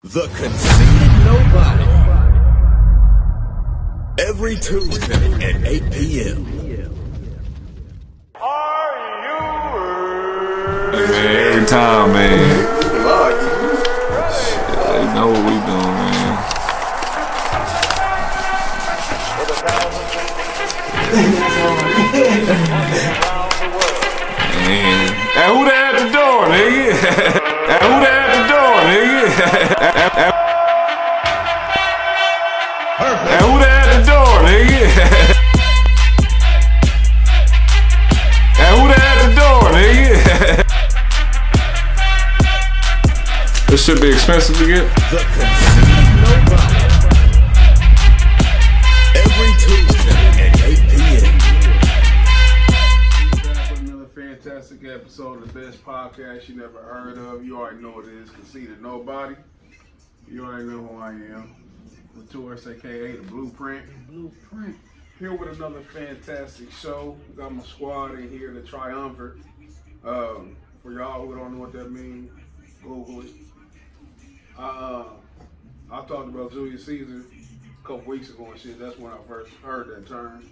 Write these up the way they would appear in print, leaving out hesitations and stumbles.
The Conceited Knowbody. Every Tuesday at 8 p.m. Are you Hey, man, every time, man. Shit, they know what we doing, man. Man. Hey, who that at the door, nigga? Hey, who that at the door, nigga? Hey, who that at the door, nigga? Hey, who that at the door, nigga? This should be expensive to get. The Conceited Knowbody. Every Tuesday at 8 p.m. Back with another fantastic episode of the best podcast you never heard of. You already know what it is, Conceited Knowbody. You already know who I am. The Tourist, aka the Blueprint. Here with another fantastic show. Got my squad in here, the triumvirate. For y'all who don't know what that means, Google it. I talked about Julius Caesar a couple weeks ago and shit. That's when I first heard that term.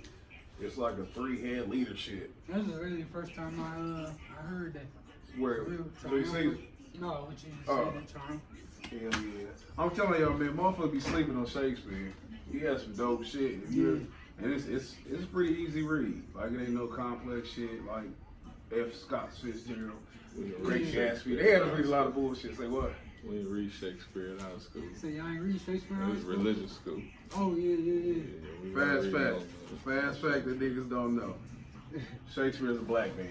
It's like a three-head leadership. That was really the first time I heard that. Where Real Julius Caesar? No, what you just Oh. said, Charm. Hell yeah. I'm telling y'all, man, motherfuckers be sleeping on Shakespeare. He has some dope shit. And it's a pretty easy read. Like, it ain't no complex shit like F. Scott Fitzgerald, Great Gatsby. They had to read a lot of bullshit. Say what? We didn't read Shakespeare in high school. So y'all ain't read Shakespeare? It was religious school. Oh, yeah. Fast fact. Fast fact that niggas don't know. Shakespeare's a black man.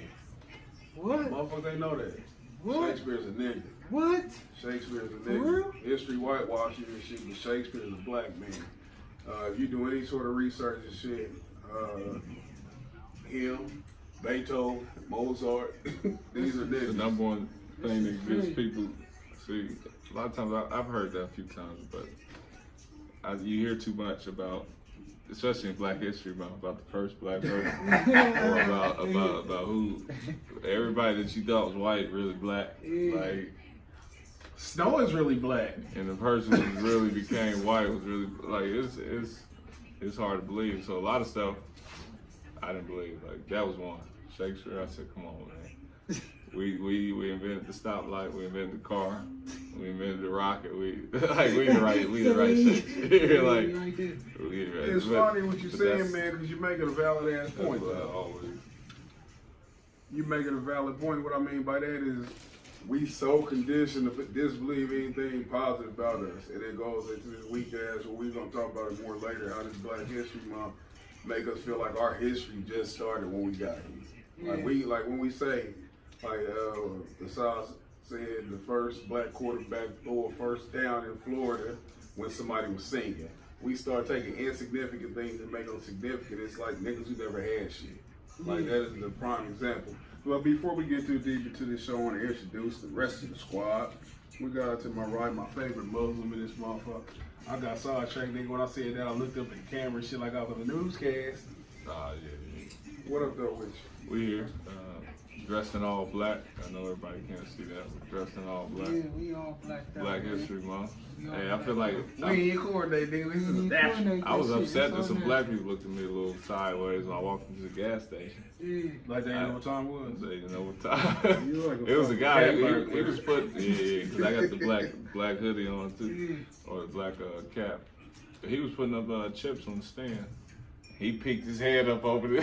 What? Motherfuckers ain't know that. What? Shakespeare's a nigga. What? Shakespeare's a For nigga. real? History whitewashing and shit, but Shakespeare's a black man. If you do any sort of research and shit, him, Beethoven, Mozart, these are The niggas. number one thing that gets people, see, a lot of times I've heard that a few times, but you hear too much about, especially in Black History Month, about the first black person, or about who, everybody that you thought was white really black, like, Snow is really black. and the person who really became white was really, like, it's hard to believe. So a lot of stuff I didn't believe. Like, that was one. Shakespeare, I said, come on, man. We invented the stoplight, we invented the car, we invented the rocket, we the right Shakespeare. Like, It's funny what you're saying, man, because you're making a valid ass point. You making a valid point. What I mean by that is we so conditioned to disbelieve anything positive about us. And it goes into this weak ass, where we're going to talk about it more later, how this Black History Month make us feel like our history just started when we got here. Like when we say, the South said the first black quarterback threw a first down in Florida when somebody was singing. We start taking insignificant things and make them significant. It's like niggas who never had shit. Like, that is the prime example. But before we get too deep into this show, I want to introduce the rest of the squad. We got to my right, my favorite Muslim in this motherfucker. I got sidetracked, nigga. When I said that, I looked up at the camera and shit like I was on the newscast. Yeah. What up, though, with you? We here, dressed in all black. I know everybody can't see that, but dressed in all black. Yeah, we all blacked out. Black man. History Month. We all Hey, I feel blacked like We ain't coordinate, nigga. This is a natural. I was upset that some black people looked at me a little sideways when I walked into the gas station. Yeah. Like they didn't know what time it was. They didn't know what time. You like a It was a fucking guy. cat He burglar. was put. Yeah, because I got the black hoodie on too, or the black cap. He was putting up chips on the stand. He peeked his head up over there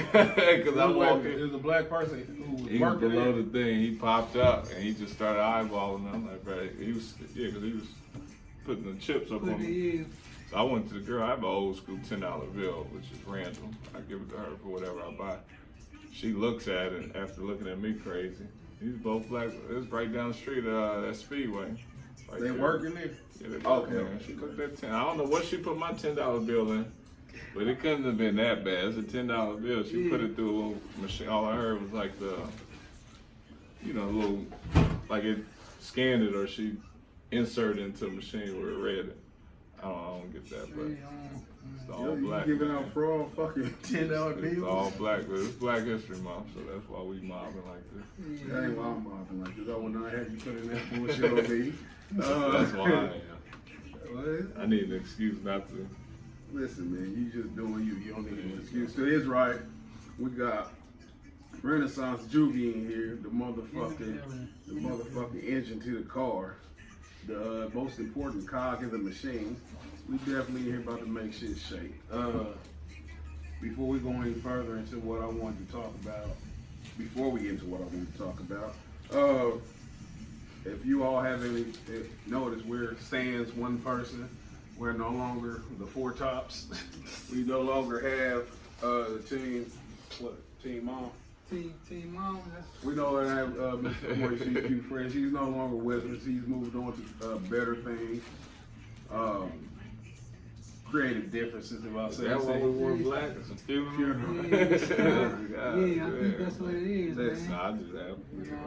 because I'm walking. It was a black person who was He was working below there. the thing. He popped up and he just started eyeballing. I'm like, bro, because he was putting the chips up on me. Yeah. So I went to the girl. I have an old school $10 bill, which is random. I give it to her for whatever I buy. She looks at it after looking at me crazy. These both black. It's right down the street, that Speedway. Right They there. working there? Yeah, they Okay. man. She took that 10. I don't know what she put my $10 bill in, but it couldn't have been that bad. It's a $10 bill. She put it through a little machine. All I heard was like the, little, like it scanned it or she inserted it into a machine where it read it. I don't get that, but it's all You black. giving man. out fraud fucking $10 It's bills? all black, but it's Black History Month, so that's why we mobbing like this. That ain't why I'm mobbing like this. I would not have you put in that bullshit on me. That's why I am. I need an excuse not to. Listen, man, you just doing you. You don't need an excuse. So it's right. We got Renaissance Juvie in here, the motherfucking engine to the car. The most important cog in the machine. We definitely here about to make shit shake. Before we go any further into what I wanted to talk about, if you all have any noticed, we're sans one person. We're no longer the Four Tops. We no longer have the team. What team mom? Team mom. We no longer have Mr. Boy CQ Fresh. He's no longer with us. He's moved on to better things. Creative differences, if I say. That's why we wore black. It's a few. Yeah, I think that's what it is, Listen, man. I just have.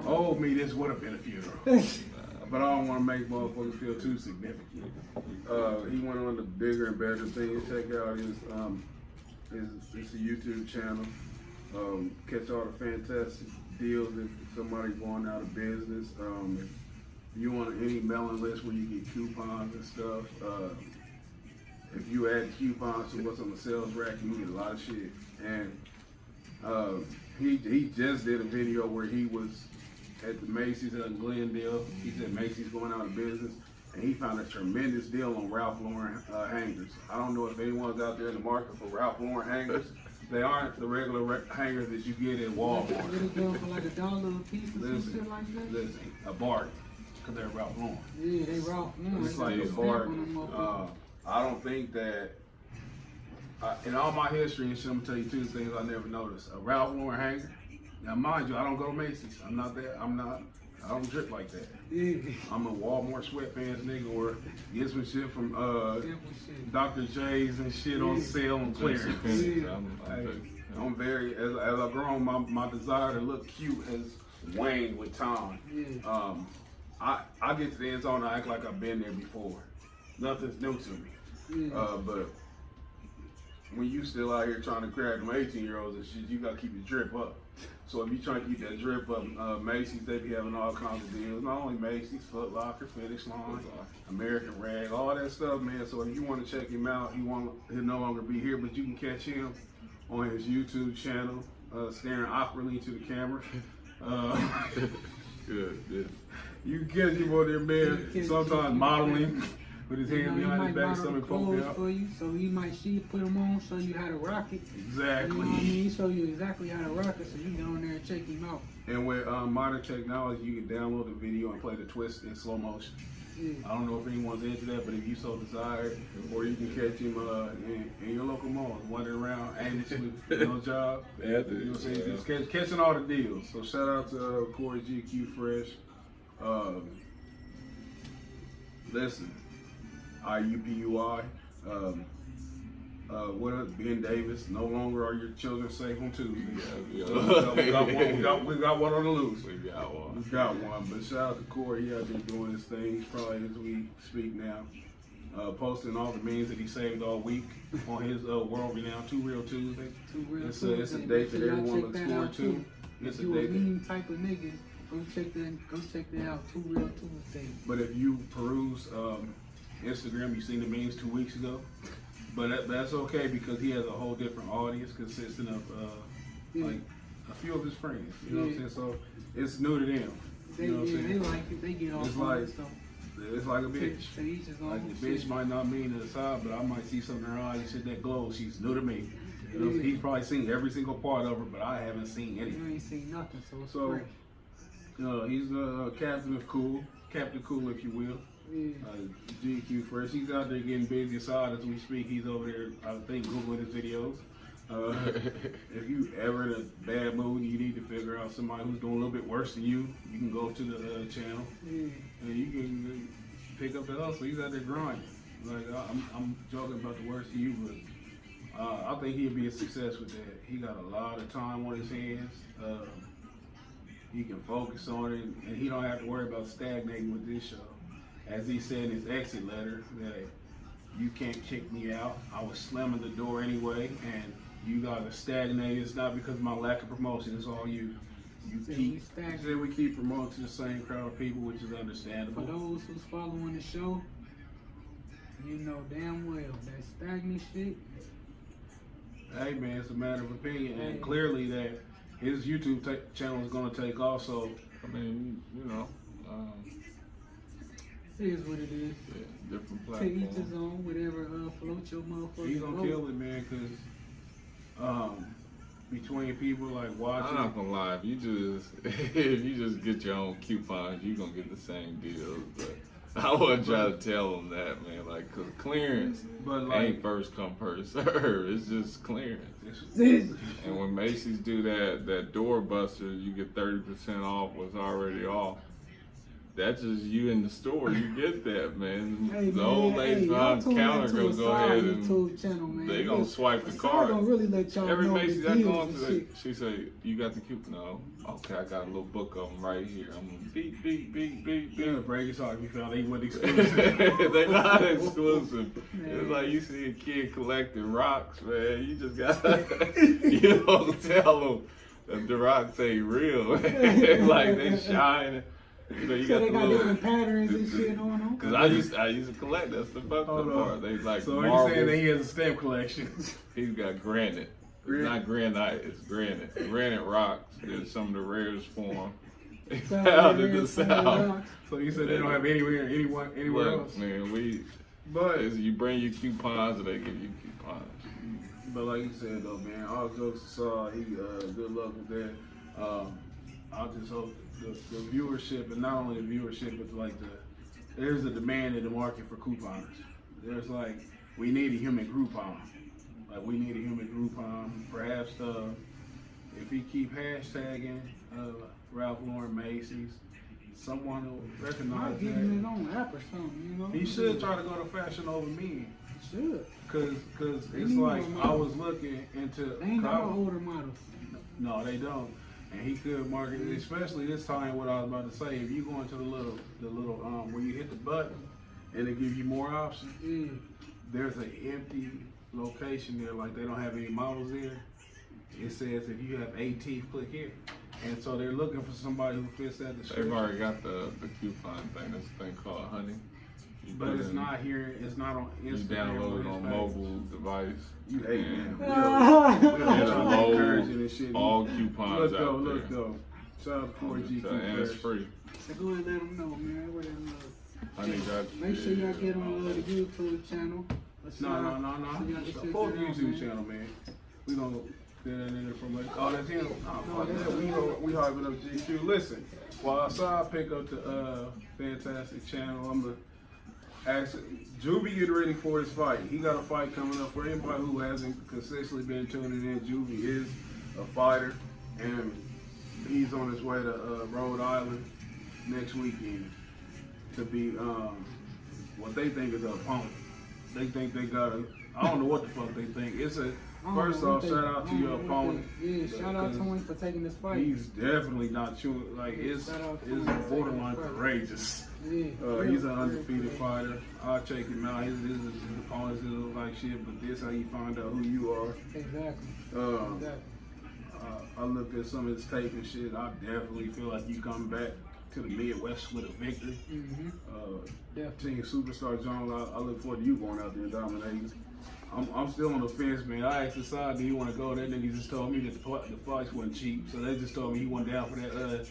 Old me, this would have been a funeral. But I don't want to make motherfuckers feel too significant. He went on to bigger and better things. Check out his YouTube channel. Catch all the fantastic deals if somebody going out of business. If you want any mailing list where you get coupons and stuff. If you add coupons to what's on the sales rack, you can get a lot of shit. And he just did a video where he was at the Macy's in Glendale. He said Macy's going out of business, and he found a tremendous deal on Ralph Lauren hangers. I don't know if anyone's out there in the market for Ralph Lauren hangers. They aren't the regular hangers that you get at Walmart. What they doing for like $1 a piece or some shit like that? Listen, a bargain, because they're Ralph Lauren. Yeah, they Ralph Lauren. It's like a bargain. I don't think that, in all my history and shit, I'm gonna tell you two things I never noticed. A Ralph Lauren hanger. Now, mind you, I don't go to Macy's. I don't drip like that. Yeah. I'm a Walmart sweatpants nigga or get some shit from Dr. J's and shit on sale and clearance. I'm very, as I've grown, my desire to look cute has waned with time. Yeah. I get to the end zone and I act like I've been there before. Nothing's new to me. Yeah. But when you still out here trying to crack them 18-year-olds and shit, you gotta keep your drip up. So if you trying to keep that drip up, Macy's, they be having all kinds of deals. Not only Macy's, Foot Locker, Finish Line, American Rag, all that stuff, man. So if you want to check him out, he'll no longer be here, but you can catch him on his YouTube channel, staring awkwardly into the camera. Good. You can catch him on there, man. Sometimes modeling with his hands behind his back, something poking out. For you, so you might put them on, show you how to rock it. Exactly. You know what I mean? Show you exactly how to rock it, so you go in there and check him out. And with modern technology, you can download the video and play the twist in slow motion. Yeah. I don't know if anyone's into that, but if you so desire, or you can catch him in your local mall, wandering around aimlessly, no job. You know what I'm saying? Just catching all the deals. So shout out to Corey GQ Fresh. Listen, IUPUI. What else? Ben Davis. No longer are your children safe on Tuesday. Yeah. We got one on the loose. We got one. But shout out to Corey. He out there doing his thing. Probably as we speak now. Posting all the memes that he saved all week on his world-renowned Too Real Tuesday. It's a date that everyone looks forward to. It's if a you a date meme type of nigga, go check that out. Too Real Tuesday. But if you peruse Instagram, you seen the memes 2 weeks ago. But that's okay because he has a whole different audience consisting of like a few of his friends. You know what I'm saying? So it's new to them. You know what I'm saying? They like it. They get off on it. So it's like a bitch. to each his own. Like the bitch might not mean to the side, but I might see something in her eyes and shit that glows. She's new to me. You know, he's probably seen every single part of her, but I haven't seen anything. You ain't seen nothing, so it's So, fresh. he's the captain of cool, Captain Cool, if you will. Yeah. GQ Fresh. He's out there getting busy aside as we speak. He's over there, I think, Googling his videos. If you ever in a bad mood, you need to figure out somebody who's doing a little bit worse than you. You can go to the channel and you can pick up the hustle. He's out there grinding. Like I'm joking about the worst of you, but I think he'd be a success with that. He got a lot of time on his hands. He can focus on it, and he don't have to worry about stagnating with this show. As he said in his exit letter, that you can't kick me out. I was slamming the door anyway, and you gotta stagnate. It's not because of my lack of promotion. It's all you. You said we keep promoting to the same crowd of people, which is understandable. For those who's following the show, you know damn well that stagnant shit. Hey man, it's a matter of opinion, and Hey. clearly that his YouTube channel is gonna take off. So I mean, It is what it is. yeah, different To each his platforms. own, whatever float your motherfucker. he's gonna kill it, man. Cause between people like I'm watching, not gonna lie, if you just get your own coupons, you gonna get the same deals. But I wouldn't try to tell them that, man. Like, cause clearance but like ain't first come first serve. It's just clearance. This- And when Macy's do that door buster, you get 30% off what's already off. That's just you in the store. You get that, man. Hey, The man, old lady y'all behind the tune counter into gonna a go side ahead and YouTube channel, man. they gonna Look, swipe the side card. don't really let y'all Every know Macy's the I deals go and into, shit. she say, "You got the coupon?" No. Okay, I got a little book of them right here. I'm gonna beep, beep, beep, beep, yeah, beep. break his heart. He found he wasn't exclusive. They not exclusive. Man. It's like you see a kid collecting rocks, man. You just got you don't tell them that the rocks ain't real. Like they shining. You know, you So they the got little- different patterns and shit on them. Cause I used to collect. That's the fucked Hold up on. part. They like So are you marbles. saying that he has a stamp collection? He's got granite. It's not granite. It's granite. Granite rocks is some of the rarest form they Some found in rare the some South. rocks. So you said they don't have anywhere Look, else. man, But you bring your coupons, or they give you coupons. like you said though, man, all jokes aside, he good luck with that. I just hope the viewership, and not only the viewership, but like there's a demand in the market for couponers. There's like we need a human Groupon. Like we need a human Groupon. Perhaps if he keep hashtagging Ralph Lauren Macy's, someone will recognize Might give him his that. own app or something, you know? He should try to go to Fashion Over Me. He should. Cause They it's need like one, I man. was looking into They ain't got no older models. no, they don't. And he could market it, especially this time. What I was about to say, if you go into the little where you hit the button and it gives you more options, Yeah. there's an empty location there, like they don't have any models there. It says if you have 8 teeth, click here. And so they're looking for somebody who fits that They've description. already got the coupon thing. There's a thing called Honey. You But put it's in- not here. It's not on You Instagram. download it or on his mobile device. page. Hey man, and we Yeah, don't Yeah, try to load encourage it and shit. all coupons Let's out go, there. let's go. Shout out to 4G. And it's free. So go and let them know, man. Let them know. Honey got Make sure y'all get on the YouTube channel. No. So y'all can It's a check full that out, YouTube man. channel, man. We gonna get that nigga from like, oh, that's him. Oh, No, fuck that's that. him. We hyping up GQ. Listen, while I saw I pick up the fantastic channel, I'm gonna ask Juvie getting ready for his fight. He got a fight coming up. For anybody who hasn't consistently been tuning in, Juvie is a fighter, and he's on his way to Rhode Island next weekend to be what they think is an opponent. They think they got a. I don't know what the fuck they think. It's a. I don't First know off, what shout they- out to I don't your know what opponent. they- Yeah, shout out to him for taking this fight. He's definitely not chewing. Like it's Shout out to him it's for taking borderline the fight. courageous. Yeah, He's an real undefeated courageous. fighter. I'll check him out. His opponents look like shit, but this how you find out who you are. Exactly. Uh, Exactly. I looked at some of his tape and shit. I definitely feel like you come back to the Midwest with a victory. Mm-hmm. Definitely. Team Superstar John, I look forward to you going out there and dominating. I'm still on the fence, man. I asked the side, do you want to go? That nigga just told me that the flights wasn't cheap, so they just told me he went down for that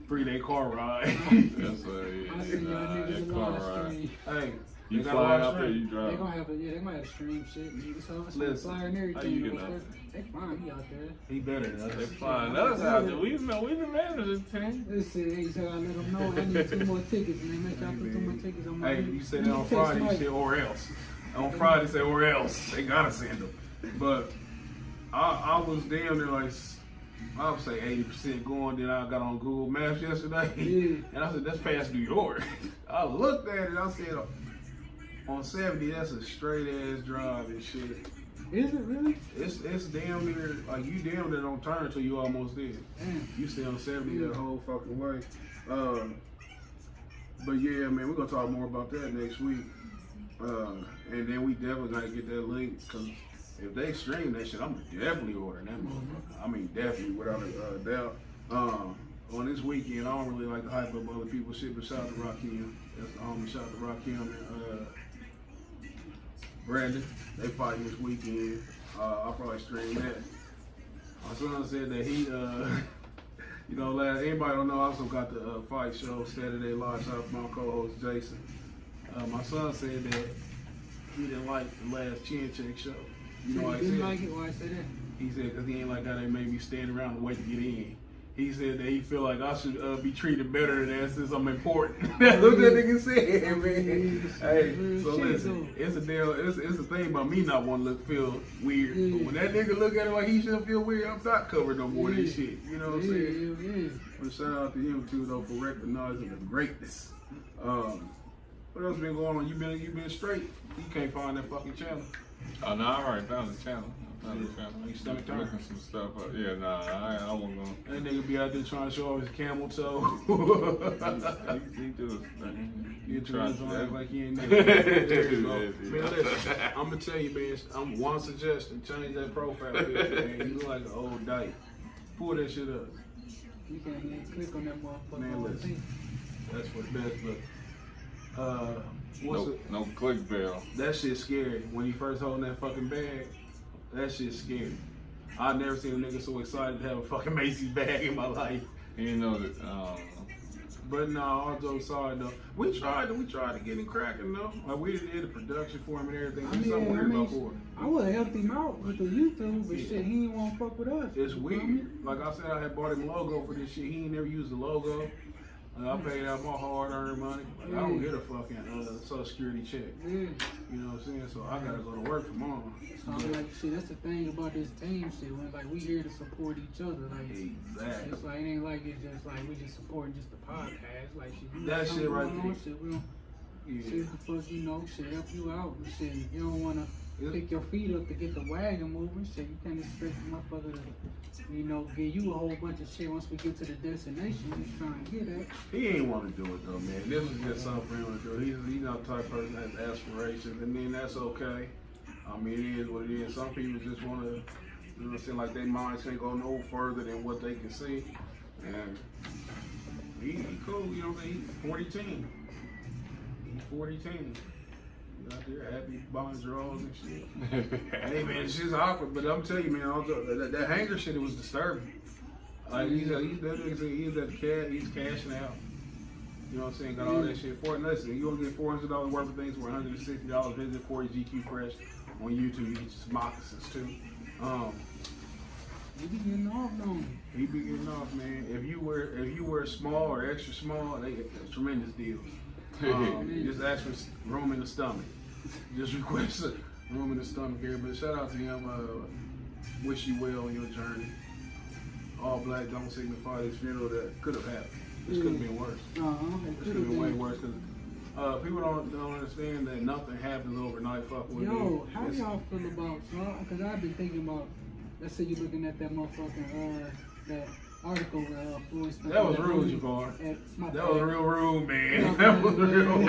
3-day car ride. That's I see y'all niggas that a car live ride. stream. Hey, You they got fly a live out there, stream. you They drive. gonna have they might have stream shit. Nigga. So it's Listen, flyer and everything. how you you get know, out they flying me out there. He better than They us. flying us out there. We've been managing this team. Listen, he said I let them know I need 2 more tickets, man. Make y'all put 2 more tickets on my Hey, you said that on Friday, you said or else. On Friday, say or else. They gotta send them. But I was damn near like, I would say 80% going. Then I got on Google Maps yesterday. Yeah. And I said, that's past New York. I looked at it, I said, on 70, that's a straight ass drive and shit. Is it really? It's damn near, like you damn near don't turn until you almost there. Damn. You stay on 70 that whole fucking way. But yeah, man, we're gonna talk more about that next week. And then we definitely gotta get that link, cause if they stream that shit, I'm definitely ordering that motherfucker. I mean, definitely, without a doubt. On this weekend, I don't really like to hype up other people's shit, but shout out to Rakim. That's the homie. Shout out to Rakim and Brandon. They fighting this weekend. I'll probably stream that. My son said that he, you know, anybody don't know, I also got the fight show Saturday Live. Shout out to my co-host Jason. My son said that he didn't like the last Chin Check show. You know why he said? Like it? Why I say that? He said because he ain't like how they made me stand around and wait to get in. He said that he feel like I should be treated better than that since I'm important. That's what that nigga said, man. Hey, so listen, it's a thing about me not want to feel weird. Yeah. But when that nigga look at it like he shouldn't feel weird, I'm not covered no more of this shit. You know what I'm saying? Yeah. But shout out to him too though for recognizing the greatness. What else been going on? You been straight? You can't find that fucking channel. Oh no, I already found the channel. You stomach turn? Looking some stuff up. Yeah, nah, I wasn't gonna. That nigga be out there trying to show off his camel toe. He do his thing. You trying to act like he ain't Yeah, there you go. yeah. Man, listen, I'm gonna tell you, man. I'm one suggestion: change that profile picture, man. You look like an old dyke. Pull that shit up. You can click on that motherfucker. Man, listen. That's for the best. But No click bell. that shit's scary. When you first holding that fucking bag, that shit's scary. I've never seen a nigga so excited to have a fucking Macy's bag in my life. You didn't know that. But no, all jokes aside though, we tried to get him cracking though. Like we did the production for him and everything. There's something weird about for him. I would have helped him out with the YouTube, but shit, he ain't want to fuck with us. It's You know what I weird. mean? Like I said, I had bought him a logo for this shit. He ain't never used the logo. I paid out my hard-earned money. Like, I don't get a fucking Social Security check. Yeah. You know what I'm saying? So I gotta go to work tomorrow. So I'm like, shit, that's the thing about this team shit. When like we here to support each other, like Exactly. it's like it ain't like it's just like we just supporting just the podcast. Like shit, you That got shit right something going on, there. shit, we don't Yeah. shit the fuck you know, shit help you out. And shit, you don't wanna pick your feet up to get the wagon moving. Shit, you can't expect a motherfucker to, you know, give you a whole bunch of shit once we get to the destination he's trying to get at. He ain't want to do it though, man. This was just something for him to do. He's not the type of person that has aspirations, and then that's okay. I mean, it is what it is. Some people just want to, you know what I'm saying, like their minds can't go no further than what they can see. And he cool, you know what I'm saying? He's 40 team. He's 40 team. He's out there happy buying draws and shit. Hey man, shit's awkward, but I'm telling you, man, also, that hanger shit, it was disturbing. Like he's at the cat, he's cashing out. You know what I'm saying? Got all that shit for it. Listen, you gonna get $400 worth of things for $160. Visit Corey GQ Fresh on YouTube. You get some moccasins too. You be getting off on. He be getting off, man. If you wear small or extra small, they get tremendous deals. Just ask for room in the stomach. Just request a room in the stomach here. But shout out to him. Wish you well on your journey. All black don't signify this funeral that could have happened. This could have been worse. It This could have been way worse because people don't understand that nothing happens overnight. Fuck with Yo, how y'all feel about, because I've been thinking about, let's say you're looking at that motherfucking, that article where Floyd Smith. That was rude, Jafar. That That was real rude, man. That was real rude.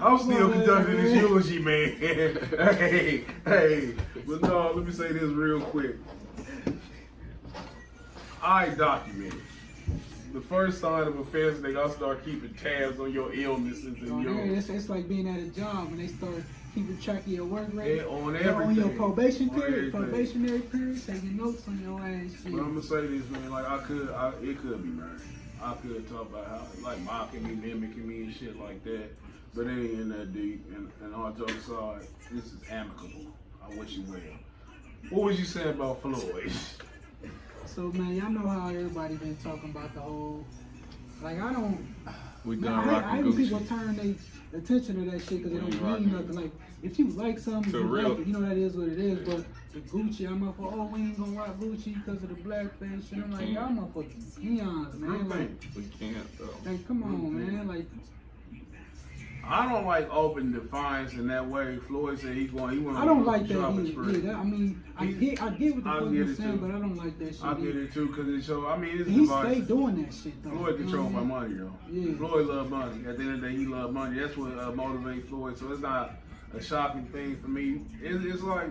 I'm still conducting this eulogy, man. Hey. But no, let me say this real quick. I documented. The first sign of offense, they gotta start keeping tabs on your illnesses and your... It's like being at a job when they start keeping track of your work rate. Yeah, on They're everything. on your probation On period, everything. probationary period, taking notes on your ass shit. But I'm gonna say this, man. Like it could be murder. I could talk about how like mocking me, mimicking me, and shit like that. But it ain't in that deep. And all jokes aside, this is amicable. I wish you well. What was you saying about Floyd? So man, y'all know how everybody been talking about the whole, like I don't. We Man, done I rocking hate when people Gucci. turn their attention to that shit because it We don't rocking mean nothing. Like if you like something, To you real- like it. You know that is what it is. But the Gucci, I'm up for. Oh, we ain't gonna rock Gucci because of the blackface shit. I'm like, y'all motherfucking peons, man. Like, We can't though. come on, man. Like. I don't like open defiance in that way. Floyd said he went. I don't like shopping that spree. either. Yeah, I mean, I get what the I fuck get you're it saying, too. but I don't like that shit. I get it too, because it show. I mean, it's He device. stay doing that shit though. Floyd You know controlled what by I mean? money, though. Yeah. Floyd love money. At the end of the day, he love money. That's what motivates Floyd. So it's not a shocking thing for me. It's like,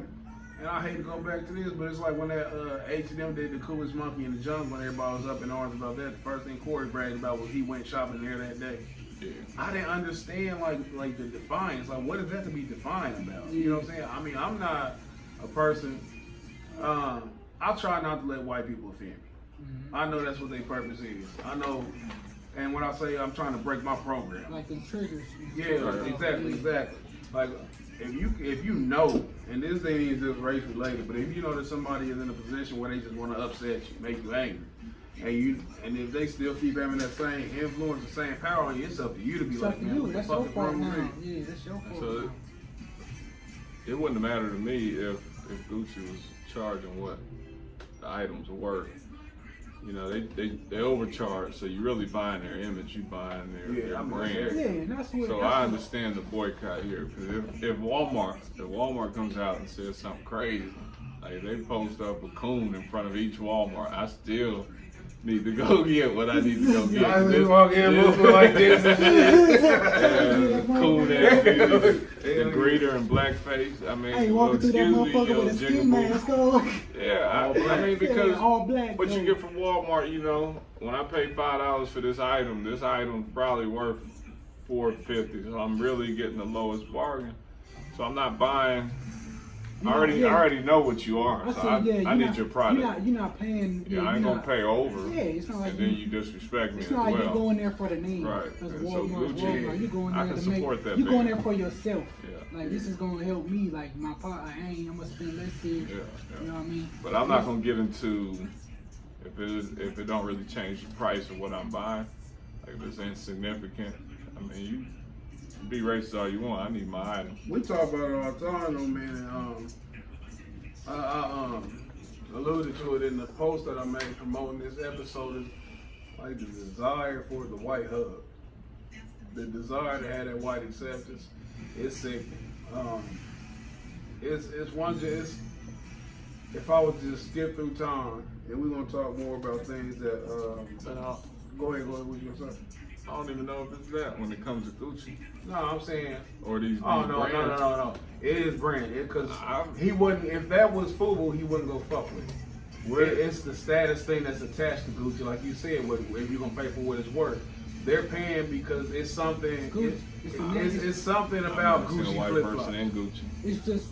and I hate to go back to this, but it's like when that H&M did the coolest monkey in the jungle, and everybody was up in arms about that. The first thing Corey bragged about was he went shopping there that day. Yeah. I didn't understand like the defiance. Like, what is that to be defined about? You know what I'm saying? I mean, I'm not a person. I try not to let white people offend me. I know that's what their purpose is. I know, and when I say I'm trying to break my program, Like the triggers. yeah, exactly. Like, if you know, and this thing is just race related, but if you know that somebody is in a position where they just want to upset you, make you angry, and if they still keep having that same influence, the same power on you, it's up to you to be It's like, up to man, you. what the That's fuck your is fault wrong with now. me? Yeah, that's your fault. So now. it wouldn't have mattered to me if Gucci was charging what the items are worth. You know, they overcharge, so you really buying their image, you buying their brand. Yeah, and that's what. So I understand the boycott here, because if Walmart comes out and says something crazy, like they post up a coon in front of each Walmart, I still need to go get what I need to go get. I just walk in looking like this and shit. Coon ass dude, the greeter in blackface. I mean, Hey, walking through that motherfucker with a ski mask on. Yeah, I mean, because all black. what you get from Walmart, you know, when I pay $5 for this item's probably worth $4.50, so I'm really getting the lowest bargain. So I'm not buying. I already know what you are. I need your product. You're not paying. I ain't gonna pay over. Yeah, it's not like and then you disrespect me It's as not like well. you're going there for the name. Right. Because And so Walmart, Gucci, you're going I there can to make. support that You're going band. there for yourself. Yeah. Like this is gonna help me. Like my part, I'm gonna spend less here. Yeah, You know what I mean? But I'm not gonna get into if it don't really change the price of what I'm buying. Like if it's insignificant. I mean, you be racist all you want. I need my item. We talk about it all the time, though, man. I alluded to it in the post that I made promoting this episode. Is like the desire for the white hug, the desire to have that white acceptance. It's sickening. It's one just. If I was to just skip through time, and we're gonna talk more about things that. Go ahead. What you gonna say? I don't even know if it's that when it comes to Gucci No, I'm saying. or these. Oh brands. no! It is brand. Because he wouldn't. If that was FUBU, he wouldn't go fuck with it. It's the status thing that's attached to Gucci, like you said. If you're gonna pay for what it's worth, they're paying because it's something. It's something about I've never seen Gucci a white flip person flop. in Gucci. It's just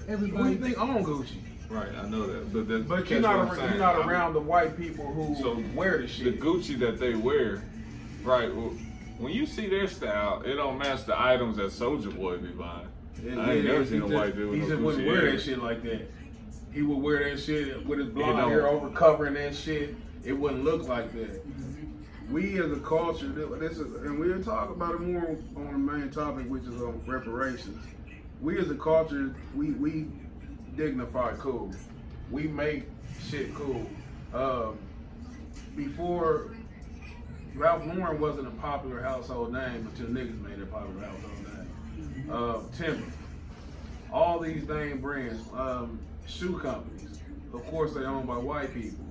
everybody. Who do you think own Gucci? Right, I know that, but You're not around the white people who wear the The shit. Gucci that they wear, right? Well, when you see their style, it don't match the items that Soulja Boy be buying. I ain't never seen a white dude He with just no wouldn't Gucci wear hair. that shit like that. He would wear that shit with his blonde don't. hair over covering that shit. It wouldn't look like that. We as a culture, and we'll talk about it more on the main topic, which is on reparations. We as a culture, we dignify cool. We make shit cool. Before, Ralph Lauren wasn't a popular household name until niggas made it a popular household name. Timber. All these name brands, shoe companies, of course they're owned by white people.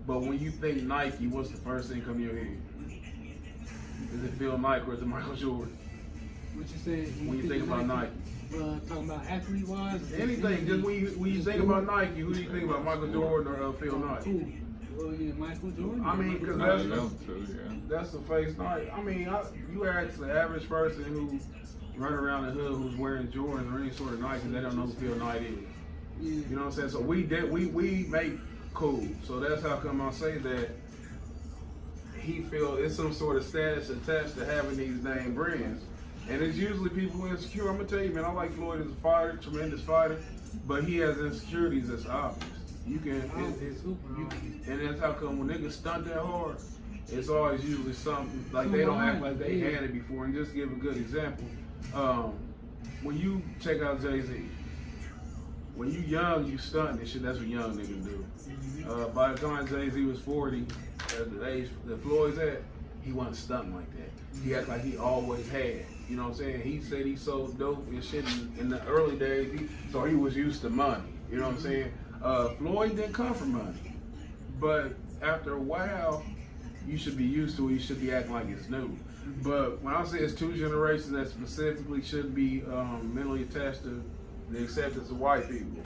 But when you think Nike, what's the first thing come to your head? Is it Phil Knight or is it Michael Jordan? What you said When you think about Nike? Talking about athlete wise. Anything, just when you think about Nike, who do you think about, Michael Jordan or Phil Knight? Well, yeah, Michael Jordan. I mean, because that's the face Nike. I mean, you ask the average person who run around the hood who's wearing Jordans or any sort of Nike, they don't know who Phil Knight is. Yeah. You know what I'm saying? So we make cool. So that's how come I say that he feel it's some sort of status attached to having these name brands. And it's usually people who are insecure. I'm gonna tell you, man, I like Floyd as a fighter, tremendous fighter, but he has insecurities that's obvious. And that's how come when niggas stunt that hard, it's always usually something like they don't act like they had it before. And just to give a good example, when you check out Jay-Z, when you young, you stunt and shit. That's what young niggas do. By the time Jay-Z was 40, at the age that Floyd's at, he wasn't stunting like that. He acted like he always had. You know what I'm saying? He said he sold dope and shit in the early days, so he was used to money. You know what I'm saying? Floyd didn't come from money. But after a while, you should be used to it. You should be acting like it's new. But when I say it's two generations that specifically should be mentally attached to the acceptance of white people,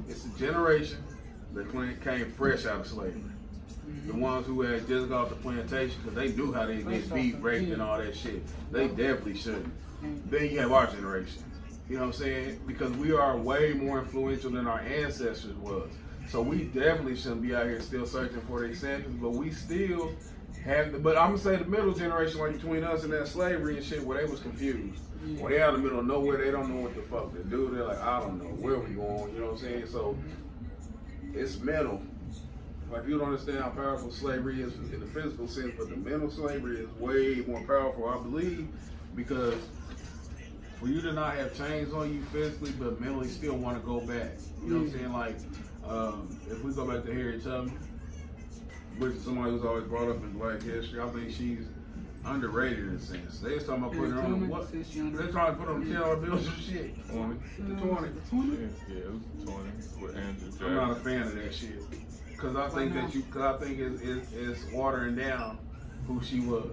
it's a generation that came fresh out of slavery. The ones who had just got off the plantation, because they knew how they get beat, raped, and all that shit. They definitely shouldn't. Then you have our generation. You know what I'm saying? Because we are way more influential than our ancestors was. So we definitely shouldn't be out here still searching for the acceptance, but we still have, but I'm gonna say the middle generation, like between us and that slavery and shit, where they was confused. Where they out in the middle of nowhere, they don't know what the fuck to do. They're like, I don't know where we going, you know what I'm saying? So it's mental. Like, you don't understand how powerful slavery is in the physical sense, but the mental slavery is way more powerful, I believe, because for you to not have chains on you physically, but mentally still want to go back. You know what I'm saying? Like, if we go back to Harriet Tubman, which is somebody who's always brought up in Black history, I think she's underrated in a sense. They was talking about putting her on what? They're trying to put her on $10 bills and shit. 20. The 20. Yeah, it was 20 with Andrew Jackson. I'm not a fan of that shit. Cause I think it's watering down who she was.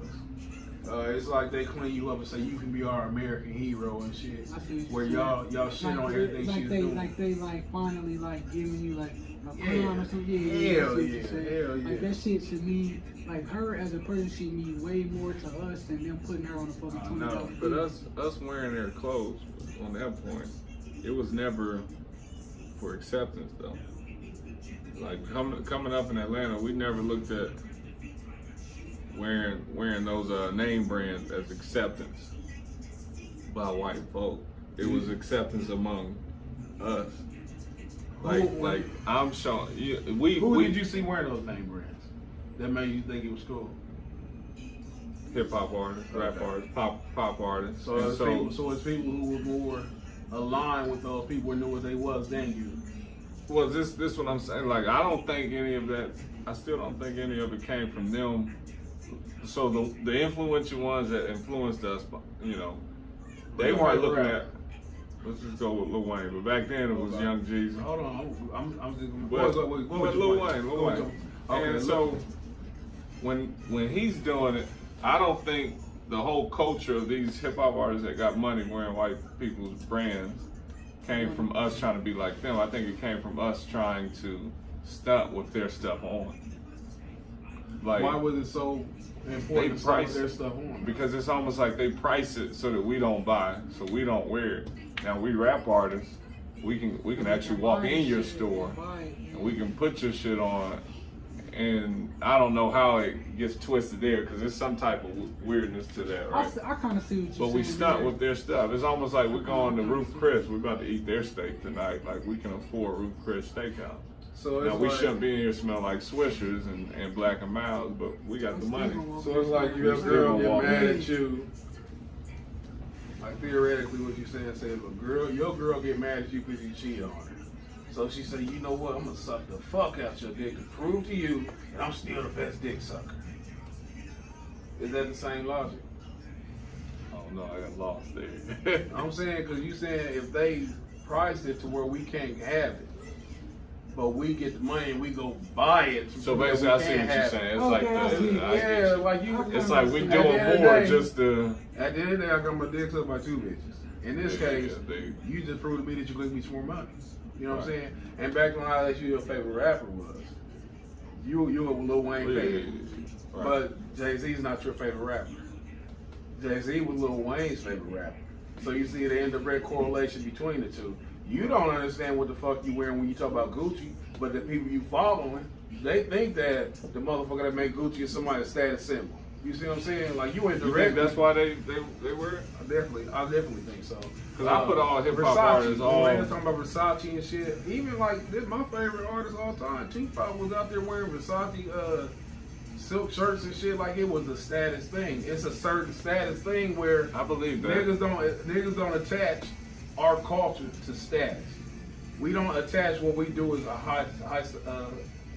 It's like they clean you up and say you can be our American hero and shit. Where y'all shit on everything she's doing. Like they finally giving you like a Yeah. crown or something. Hell yeah. Like that shit should mean, like, her as a person should mean way more to us than them putting her on a fucking $20 But us wearing their clothes on that point, it was never for acceptance though. Like coming up in Atlanta, we never looked at wearing those name brands as acceptance by white folk. It was acceptance among us. Like I'm showing you. Who did you see wearing those name brands that made you think it was cool? Hip hop artists, rap artists, pop artists. So it's people who were more aligned with those people who knew what they was than you. Well, this what I'm saying. Like, I don't think any of that. I still don't think any of it came from them. So the influential ones that influenced us, you know, they weren't looking at. Let's just go with Lil Wayne. But back then it was Young Jeezy. Hold on, I'm just But Lil Wayne. And so when he's doing it, I don't think the whole culture of these hip hop artists that got money wearing white people's brands came from us trying to be like them. I think it came from us trying to stunt with their stuff on. Like, why was it so important to stunt their stuff on? Because it's almost like they price it so that we don't buy, so we don't wear it. Now we rap artists, we can actually walk in your store and we can put your shit on. And I don't know how it gets twisted there because there's some type of weirdness to that, right? I kind of see what you're saying. But we stunt with their stuff. It's almost like we're going to Ruth Chris. We're about to eat their steak tonight. Like, we can afford Ruth Chris Steakhouse. So now, we shouldn't be in here smelling like Swishers and Black and Milds, but we got the money. So it's like you have a girl get mad at you. Like, theoretically, what you're saying, say, your girl get mad at you because you cheat on her. So she said, you know what, I'm going to suck the fuck out your dick to prove to you that I'm still the best dick sucker. Is that the same logic? Oh no, I got lost there. I'm saying, because you saying if they priced it to where we can't have it, but we get the money and we go buy it. So basically, I see what you're saying. It's like it's like we doing more just to. At the end of the day, I got my dick sucked by two bitches. In this case, you just proved to me that you couldn't be some more money. You know what I'm saying? And back on how that your favorite rapper was. You a Lil Wayne fan. Right. But Jay-Z's not your favorite rapper. Jay-Z was Lil Wayne's favorite rapper. So you see the indirect correlation between the two. You don't understand what the fuck you wearing when you talk about Gucci, but the people you following, they think that the motherfucker that made Gucci is somebody's status symbol. You see what I'm saying? Like, you indirect. You think that's why they were? I definitely think so. Because I put all hip hop artists on. Talking about Versace and shit. Even like this, my favorite artist all time, Tupac, was out there wearing Versace silk shirts and shit like it was a status thing. It's a certain status thing where I believe that niggas don't attach our culture to status. We don't attach what we do as a high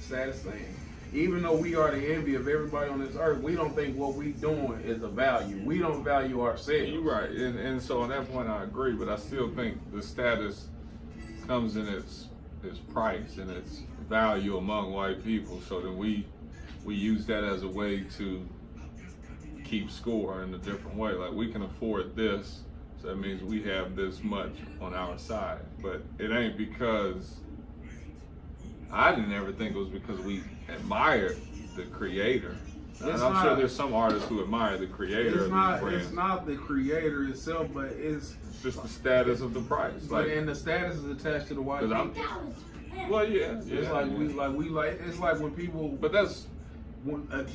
status thing. Even though we are the envy of everybody on this earth, we don't think what we doing is a value. We don't value ourselves. You're right, and so on that point I agree, but I still think the status comes in its price and its value among white people. So then we use that as a way to keep score in a different way. Like, we can afford this, so that means we have this much on our side. But it ain't because I didn't ever think it was because we admired the creator. And It's I'm not- sure there's some artists who admire the creator of these brands. It's not the creator itself, but it's Just the status of the price. but and the status is attached to the white 'cause people. well, yeah. It's like it's like when people But that's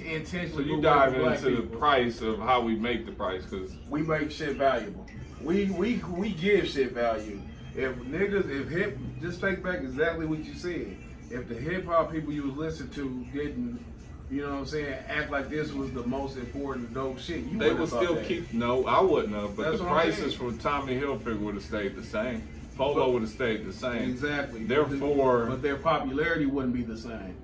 intentionally. so you move dive away from black into the people. price of how we make the price, because We make shit valuable. We give shit value. If just take back exactly what you said. If the hip hop people you was listening to didn't, you know what I'm saying, act like this was the most important dope shit, you they wouldn't would have thought still that. keep. No, I wouldn't have. But That's the what I'm prices saying. for Tommy Hilfiger would have stayed the same. Polo would have stayed the same. Exactly. Therefore, but their popularity wouldn't be the same.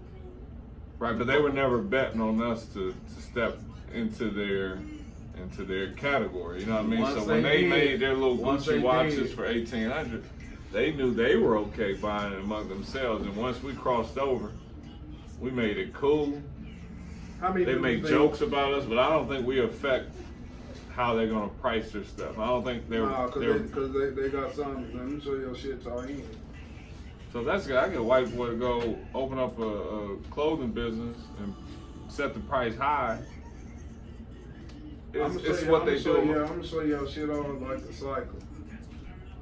right? But they were never betting on us to step into their category. You know what I mean? Once So when they they did, made their little once Gucci they watches did. for 1,800, they knew they were okay buying it among themselves. And once we crossed over, we made it cool. How many They people make think- jokes about us, but I don't think we affect how they're gonna price their stuff. I don't think they're. Nah, because they got something. Let me show your shit to in. So that's good. I get a white boy to go open up a clothing business and set the price high. It's what they do. I'm gonna show you how shit on like the cycle.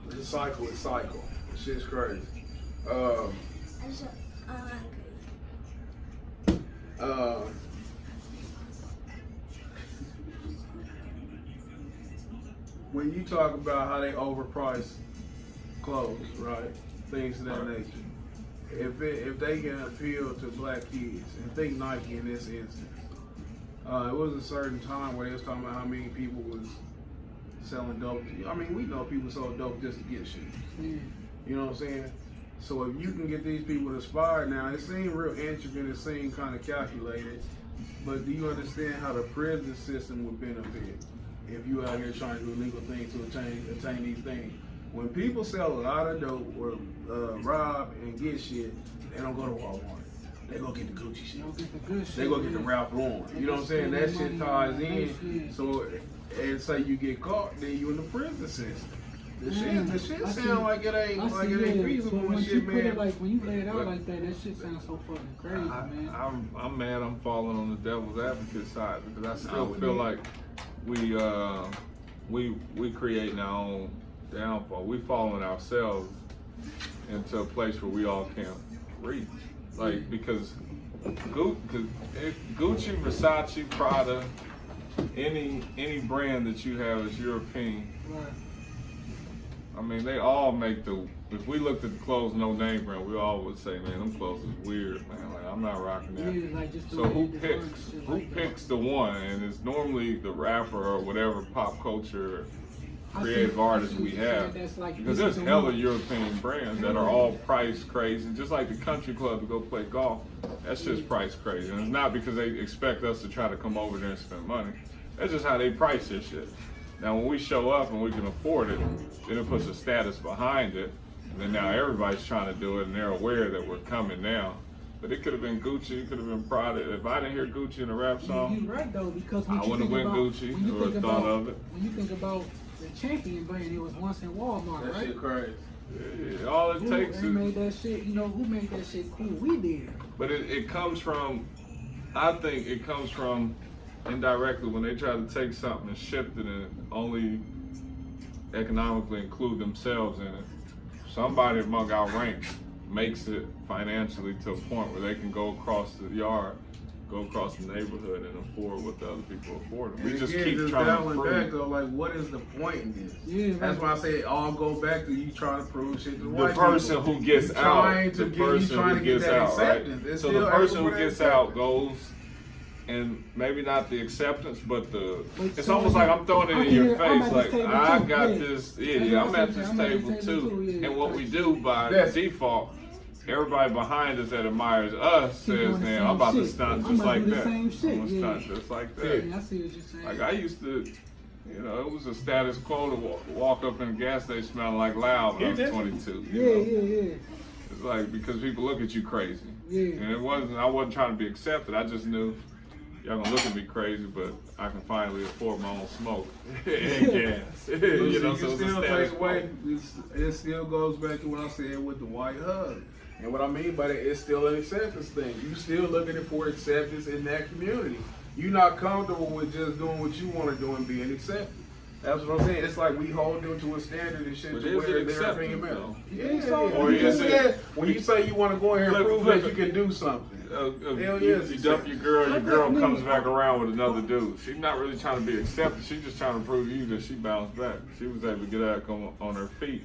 The cycle is cycle. The shit's crazy. When you talk about how they overprice clothes, right? Things of that Right. nature. If they can appeal to black kids, and think Nike in this instance, it was a certain time where they was talking about how many people was selling dope. I mean, we know people sold dope just to get shit. Yeah. You know what I'm saying? So if you can get these people inspired now, it seemed real intricate, it seemed kind of calculated, but do you understand how the prison system would benefit if you out here trying to do illegal things to attain these things? When people sell a lot of dope or rob and get shit, they don't go to Walmart. They go get the Gucci shit. You don't get the good shit. They go get the Ralph Lauren. You know what I'm saying? That shit ties in. So, and say you get caught, then you in the prison system. The shit I see- sound like it ain't feasible But and when shit, you put man. it like when you lay it out But- like that, that shit sounds so fucking crazy, man. I'm mad. I'm falling on the devil's advocate side because I still No, feel we- like we creating our own downfall. We falling ourselves into a place where we all can't reach. Like because Gucci, Versace, Prada, any brand that you have is European. Right. I mean, they all make if we looked at the clothes, no name brand, we all would say, man, them clothes is weird, man. Like, I'm not rocking that. Yeah, like just the So way who it designs picks shit who like that. picks the one? And it's normally the rapper or whatever pop culture I creative see- artists I see we what you're saying. have. That's like Because this there's is the hella one. European brands that are all price crazy. Just like the country club to go play golf, that's just price crazy. And it's not because they expect us to try to come over there and spend money. That's just how they price this shit. Now when we show up and we can afford it, then it puts a status behind it. And then now everybody's trying to do it and they're aware that we're coming now. But it could have been Gucci, it could have been Prada. If I didn't hear Gucci in a rap song, You're right though, because when I you wouldn't think have about, went Gucci when you or think thought about, of it. When you think about the Champion brand, it was once in Walmart, That right? shit crazy. yeah, all it Who takes they is. made that shit? You know who made that shit cool? We did. But it comes from, I think it comes from indirectly when they try to take something and shift it and only economically include themselves in it. Somebody among our ranks makes it financially to a point where they can go across the yard, go across the neighborhood and afford what the other people afford. We And just again, keep trying to battling back prove. though, like what is the point in this? Yeah, That's right. why I say it all go back to you trying to prove shit to The white person people. who gets You out, trying to the get- you person trying who to get gets that out, right? acceptance. It's So still the person asking who for that gets out acceptance. goes, and maybe not the acceptance, but But it's so almost like I'm throwing it I in your hear- I'm face, at like this table I too, got yeah. this, Yeah, yeah, I'm at I'm this at this table table too. too, yeah. And what we do by Yes. default, everybody behind us that admires us Keep says, doing the man, same I'm about to shit. stunt I'm just about to like do the that. same shit, I'm gonna yeah. stunt just like that. Yeah, I see what you're saying. Like I used to, you know, it was a status quo to walk up in a gas station smelling like loud when I was 22. You know? yeah. It's like because people look at you crazy. Yeah. And I wasn't trying to be accepted. I just knew y'all gonna look at me crazy, but I can finally afford my own smoke and gas. You know, so it's a still status take quo. away. It still goes back to what I said with the white hug. And what I mean by that, it's still an acceptance thing. You still looking for acceptance in that community. You're not comfortable with just doing what you want to do and being accepted. That's what I'm saying. It's like we hold them to a standard and shit But to is where it their opinion acceptance, matters. though? Yeah, so? Or you just is it- said, when you say you want to go in here and prove Flip that it. you can do something. Hell You, yes, you dump your girl Flip it. comes back around with another dude. She's not really trying to be accepted. She's just trying to prove to you that she bounced back. She was able to get back on her feet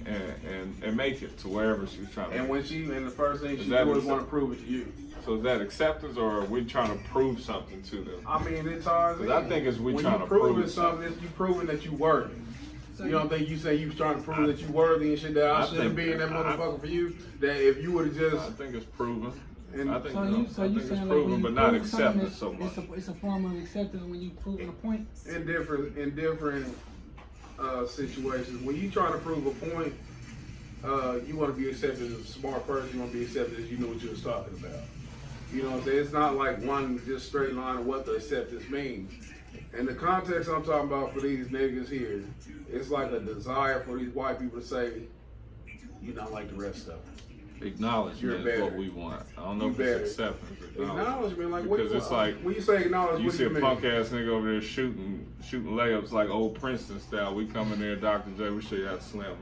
and make it to wherever she was trying to. And when and the first thing she that do is accept- want to prove it to you. So is that acceptance, or are we trying to prove something to them? I mean, it's hard. 'Cause I think it's we when trying you to prove proving something, it's you proving that you worthy. So You don't think you say you trying to prove that you worthy and shit that I shouldn't be in that motherfucker for you? That if you would have I just think it's proven. And- I think, So I you think saying it's like proven, when but you not prove something, accepted so much. it's a form of acceptance when you proving a point. in different situations, when you trying to prove a point, you want to be accepted as a smart person. You want to be accepted as you know what you was talking about. You know what I'm saying? It's not like one just straight line of what the acceptance means. In the context I'm talking about for these niggas here, it's like a desire for these white people to say, you're not like the rest of them. Acknowledgement You're is better. what we want. I don't know You if better. it's acceptance. Acknowledgement, like what Because you it's want? like When you say acknowledge, you what see do a you mean? punk ass nigga over there shooting layups like old Princeton style. We come in there, Dr. J, we show you how to slam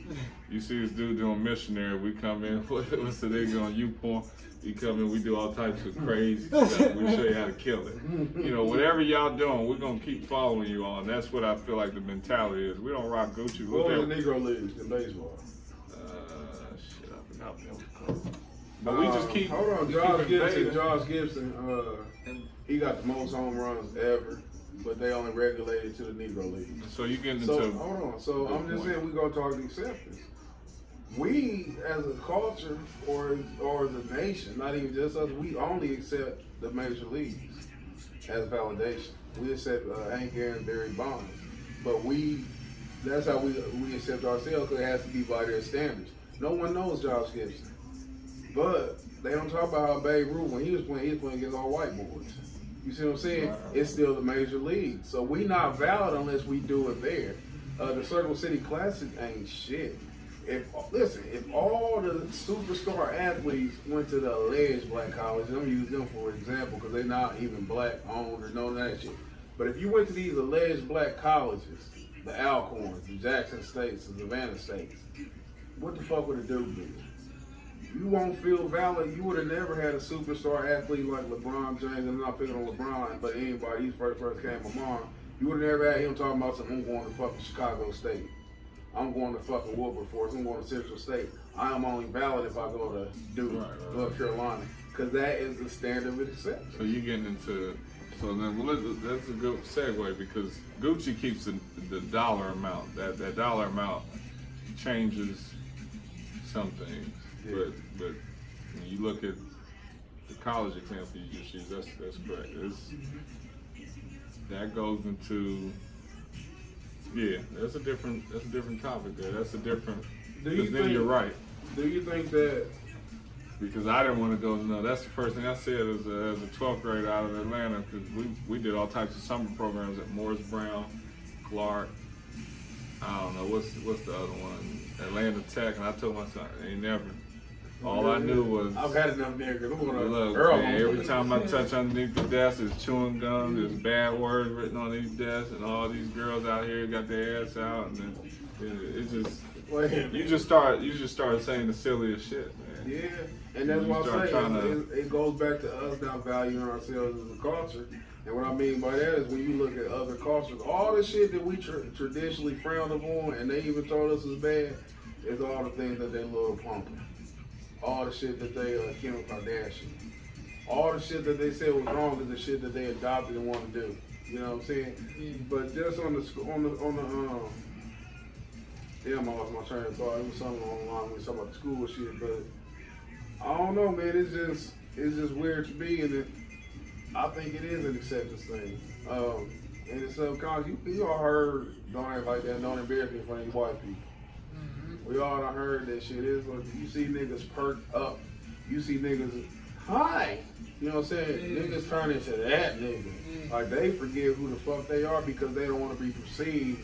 it. You see this dude doing missionary, we come in, what's the nigga on YouPorn? You come in, we do all types of crazy stuff. We show you how to kill it. You know, whatever y'all doing, we're gonna keep following you on. That's what I feel like the mentality is. We don't rock Gucci. What We'll was the Negro Leagues in baseball? shit, I forgot what it was called. But we just keep. Hold on, we Josh keep Gibson. invading. Josh Gibson, he got the most home runs ever, but they only regulated to the Negro League. So you getting into. So hold on. So I'm just saying we gonna talk the acceptance. We as a culture or as a nation, not even just us, we only accept the major leagues as validation. We accept Hank Aaron, Barry Bonds, but that's how we accept ourselves because it has to be by their standards. No one knows Josh Gibson, but they don't talk about how Babe Ruth when he was playing against all white boys. You see what I'm saying? Right. It's still the major league, so we not valid unless we do it there. The Circle City Classic ain't shit. If all the superstar athletes went to the alleged black college, I'm using them for example because they're not even black owned or none of that shit. But if you went to these alleged black colleges, the Alcorns, the Jackson States, the Savannah States, what the fuck would it do to you? You won't feel valid. You would have never had a superstar athlete like LeBron James. I'm not picking on LeBron, but anybody, he's the first person came to mind. You would have never had him talking about something. I'm going to fucking Chicago State. I'm going to fucking Wilberforce. I'm going to Central State. I am only valid if I go to Duke, North Carolina, because that is the standard of acceptance. So you're getting into. So then that's a good segue because Gucci keeps the dollar amount. That dollar amount changes some things. Yeah. But when you look at the college example you just used, that's correct. That goes into that's a different topic there. That's a different. Because then you're right. Do you think that? Because I didn't want to go. No, that's the first thing I said as a 12th grader out of Atlanta. Because we did all types of summer programs at Morris Brown, Clark. I don't know what's the other one, Atlanta Tech, and I told myself ain't never. All I knew was I've had enough there because I'm going to look, Earl. man, every time I touch underneath the desk, there's chewing gum, there's bad words written on these desks, and all these girls out here got their ass out, and then it just you just start saying the silliest shit, man. Yeah, and that's You what start I'm saying. trying It goes back to us not valuing ourselves as a culture. And what I mean by that is when you look at other cultures, all the shit that we traditionally frowned upon, and they even told us was bad, is all the things that they love pumping. All the shit that they Kim Kardashian. All the shit that they said was wrong is the shit that they adopted and want to do. You know what I'm saying? But just on the damn, I lost my train of thought. It was something online when we talking about the school shit, but I don't know, man. It's just weird to me, and I think it is an acceptance thing. And it's subconscious. You all heard don't act like that, don't embarrass me in front of these white people. We all done heard that shit. Is like you see niggas perked up. You see niggas, hi. You know what I'm saying? Niggas turn into that nigga. Like they forget who the fuck they are because they don't want to be perceived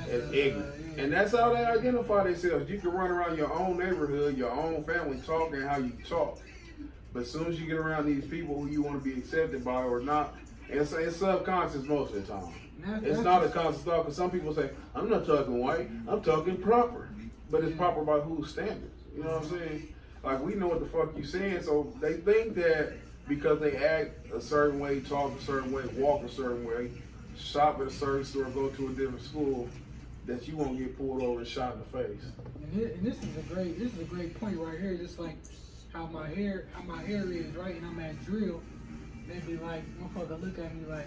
as ignorant. And that's how they identify themselves. You can run around your own neighborhood, your own family, talking how you talk. But as soon as you get around these people who you want to be accepted by or not, it's subconscious most of the time. It's not a conscious thought, because some people say, I'm not talking white, I'm talking proper. But it's proper by whose standards? You know what I'm saying? Like, we know what the fuck you saying, so they think that because they act a certain way, talk a certain way, walk a certain way, shop at a certain store, go to a different school, that you won't get pulled over and shot in the face. And this is a great point right here. Just like how my hair is, right? And I'm at drill, they be like, motherfucker look at me like,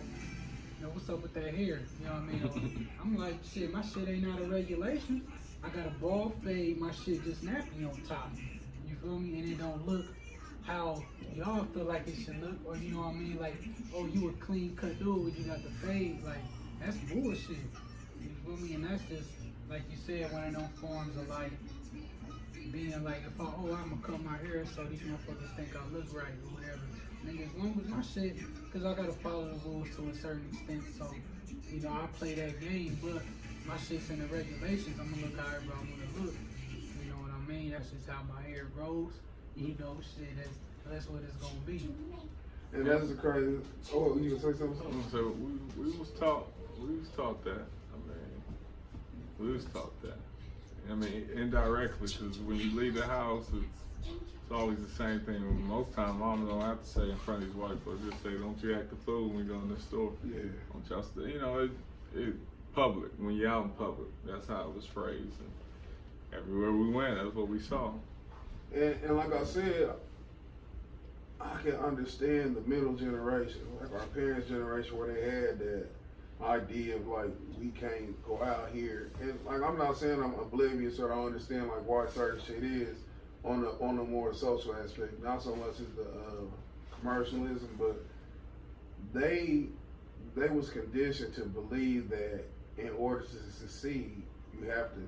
you know, what's up with that hair? You know what I mean? I'm like, shit, my shit ain't out of regulation. I got a bald fade, my shit just nappy on top. You feel me? And it don't look how y'all feel like it should look, or you know what I mean? Like, oh, you a clean cut dude, you got the fade. Like, that's bullshit. You feel me? And that's just, like you said, one of them forms of like, being like, if I'm gonna cut my hair so these motherfuckers think I look right or whatever. Nigga, as long as my shit, because I gotta follow the rules to a certain extent, so, you know, I play that game, but my shit's in the regulations, I'm gonna look however I wanna look. You know what I mean? That's just how my hair grows. You know, shit, that's what it's gonna be. And that's the crazy. Oh, you gonna say something? So we was taught that. We was taught that. I mean, indirectly, because when you leave the house, it's always the same thing. Most times, mom don't have to say in front of his wife, but just say, "Don't you act a fool when you go in the store." Yeah. Don't y'all stay. You know, it public. When you're out in public, that's how it was phrased. And everywhere we went, that's what we saw. And like I said, I can understand the middle generation, like our parents' generation, where they had that idea of like, we can't go out here. And like, I'm not saying I'm oblivious or I don't understand like why certain shit is on the more social aspect, not so much as the commercialism, but they was conditioned to believe that in order to succeed, you have to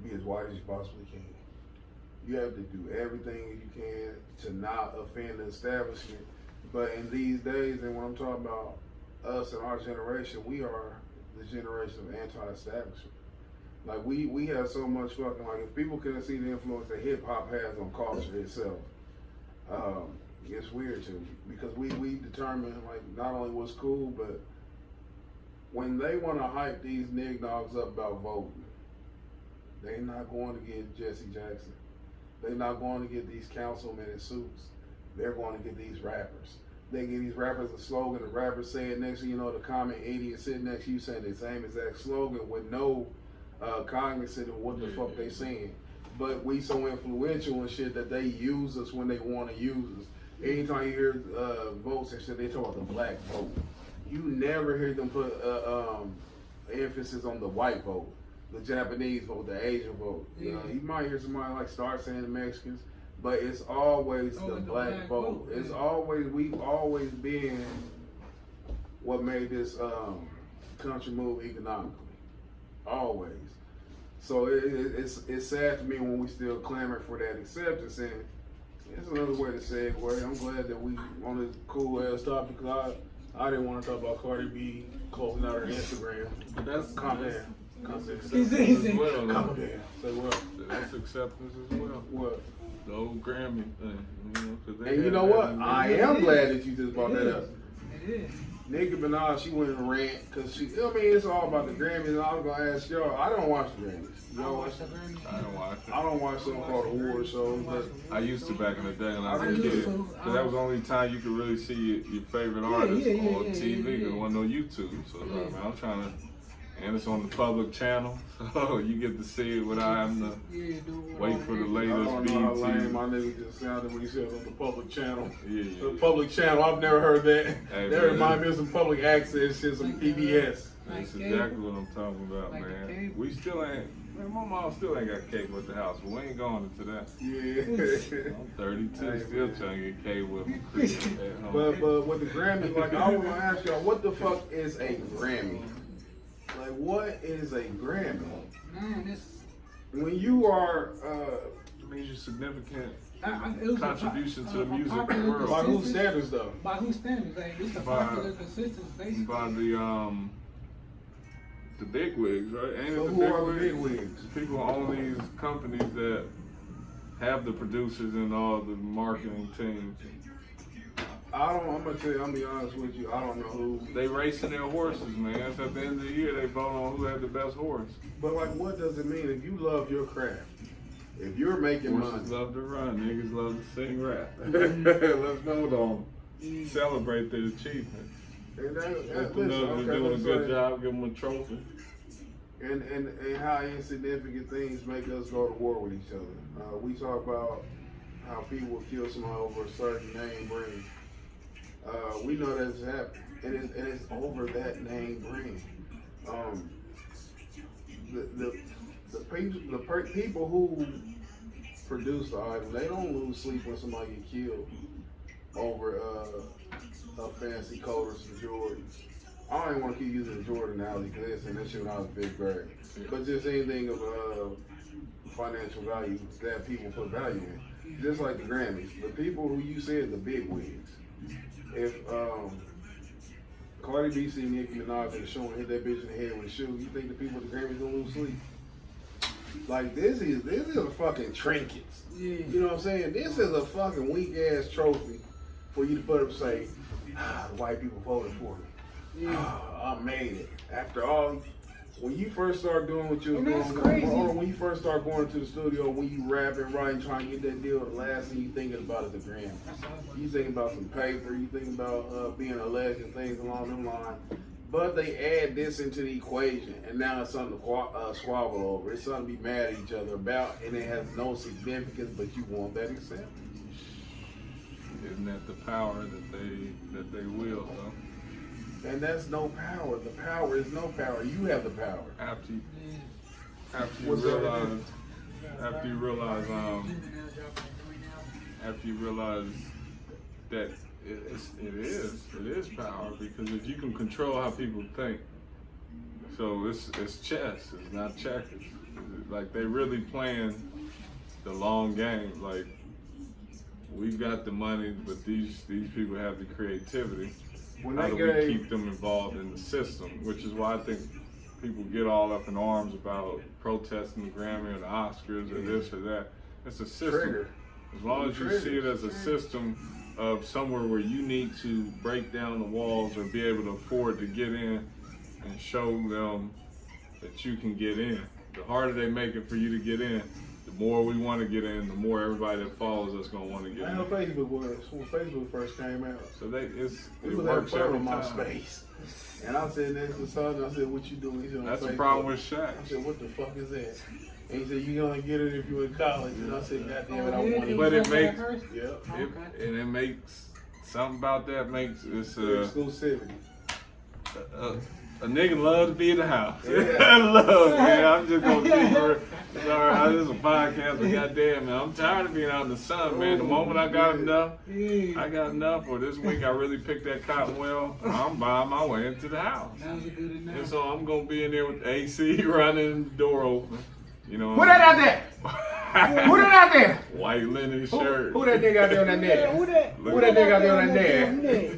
be as white as you possibly can. You have to do everything you can to not offend the establishment. But in these days, and when I'm talking about us and our generation, we are the generation of anti-establishment. Like, we have so much fucking, like, if people couldn't see the influence that hip hop has on culture itself, it's weird to me, because we determine like not only what's cool, but when they want to hype these niggas up about voting, they not going to get Jesse Jackson. They're not going to get these councilmen in suits. They're going to get these rappers. They give these rappers a slogan, the rappers say it next to you know the common idiot sitting next to you saying the same exact slogan with no cognizance of what the fuck they saying. But we so influential and shit that they use us when they want to use us. Anytime you hear votes and shit, they talk about the black vote. You never hear them put emphasis on the white vote, the Japanese vote, the Asian vote. You know, you might hear somebody like start saying the Mexicans, but it's always the black vote. It's always, we've always been what made this country move economically. Always. So it's sad to me when we still clamor for that acceptance, and it's another way to segue. I'm glad that we on this cool ass topic, because I didn't want to talk about Cardi B closing out her Instagram. But that's Comment. acceptance as well. Say what? That's acceptance as well. What? The old Grammy thing. You know, 'cause they And you had know that what? in I there. am glad that you just brought that up. It is. Nicki Minaj, she went and rant because she. I mean, it's all about the Grammys. And I was gonna ask y'all. I don't watch the Grammys. Y'all watch the them? Grammys. I don't watch it. I don't watch something called award shows, but I used to back in the day when I I was a used kid. to. Because that was the only time you could really see your favorite artist on TV, because there wasn't no YouTube. So Yeah. man, I'm trying to, and it's on the public channel, so you get to see it without having to wait for the I latest don't know how lame BET. my nigga just sounded when he said on the public channel. Yeah, The public channel, I've never heard that. Hey, That man. remind me of some public access shit, some PBS. That's exactly what I'm talking about, Like the man. cable. We still ain't, man, my mom still ain't got cable at the house, but we ain't going into that. Yeah. I'm 32, Hey, still man. trying to get cable with my crib at home. But with the Grammy, like I want to ask y'all, what the fuck is a Grammy? Like, what is a Grammy? Man, this. When you are, It means your significant It was contribution to the a music popular world. by whose consensus- standards though? By whose standards? Like, it's a By- popular consensus, basically. By the big wigs, right? Ain't it So the who are the big wigs? wigs? People who own these companies that have the producers and all the marketing teams. I'm gonna tell you, I'm gonna be honest with you, I don't know who. They racing their horses, man. So at the end of the year, they vote on who had the best horse. But like, what does it mean if you love your craft? If you're making Horses money, love to run, niggas love to sing rap. Let's vote on them. Celebrate their achievement. and Let them listen, know okay, they're doing a let's good say- job, give them a trophy. and how insignificant things make us go to war with each other. We talk about how people kill somebody over a certain name brand. We know that's happened, and it's over that name brand. The people who produce the item, they don't lose sleep when somebody get killed over a fancy coat or some Jordans. I don't even want to keep using the Jordan analogy because that shit when I was in fifth grade. But just anything of financial value that people put value in. Just like the Grammys. The people who you said the big wigs. If Cardi B see Nicki Minaj in the show and hit that bitch in the head with a shoe, you think the people at the Grammys gonna lose sleep? Like this is a fucking trinkets. Yeah. You know what I'm saying? This is a fucking weak ass trophy for you to put up and say, the white people voted for me. Yeah. I made it. After all, when you first start doing what you were And doing, that's crazy. or when you first start going to the studio, when you rapping, writing, trying to get that deal, the last thing you thinking about is the Grammy. You thinking about some paper, you thinking about being a legend, things along them lines. But they add this into the equation, and now it's something to squabble over. It's something to be mad at each other about, and it has no significance, but you want that acceptance. Isn't that the power that they wield, though? And that's no power. The power is no power. You have the power. After you What's that? realize, after you realize that it is power, because if you can control how people think, so it's chess, it's not checkers. Like they really playing the long game. Like we've got the money, but these people have the creativity. When How they do we gave, keep them involved in the system? Which is why I think people get all up in arms about protesting the Grammy or the Oscars or this or that. It's a system. Trigger. As long as you see it as a system of somewhere where you need to break down the walls or be able to afford to get in and show them that you can get in. The harder they make it for you to get in, the more we want to get in, the more everybody that follows us going to want to get I know in. Facebook was when Facebook first came out. So We it was having works fun every on my time. space. And I said next to Sergeant, I said, what you doing? He said, on That's the Facebook. problem with Shaq. I said, what the fuck is that? And he said, you gonna get it if you in college. And I said, God damn it, I want it. But it makes- Yep. And it makes something about that makes it's Exclusivity. a nigga love to be in the house. Yeah. Love, man. I'm just gonna keep her. Sorry, this is a podcast, but goddamn, man, I'm tired of being out in the sun, man. The moment I got enough, I got enough. Or this week I really picked that cotton well. I'm buying my way into the house, That was a good enough. and so I'm gonna be in there with the AC running, the door open. You know. Who that out there? Who that out there? White linen shirt. Who that nigga out there on that neck? Who that? Who that nigga out there on that That neck?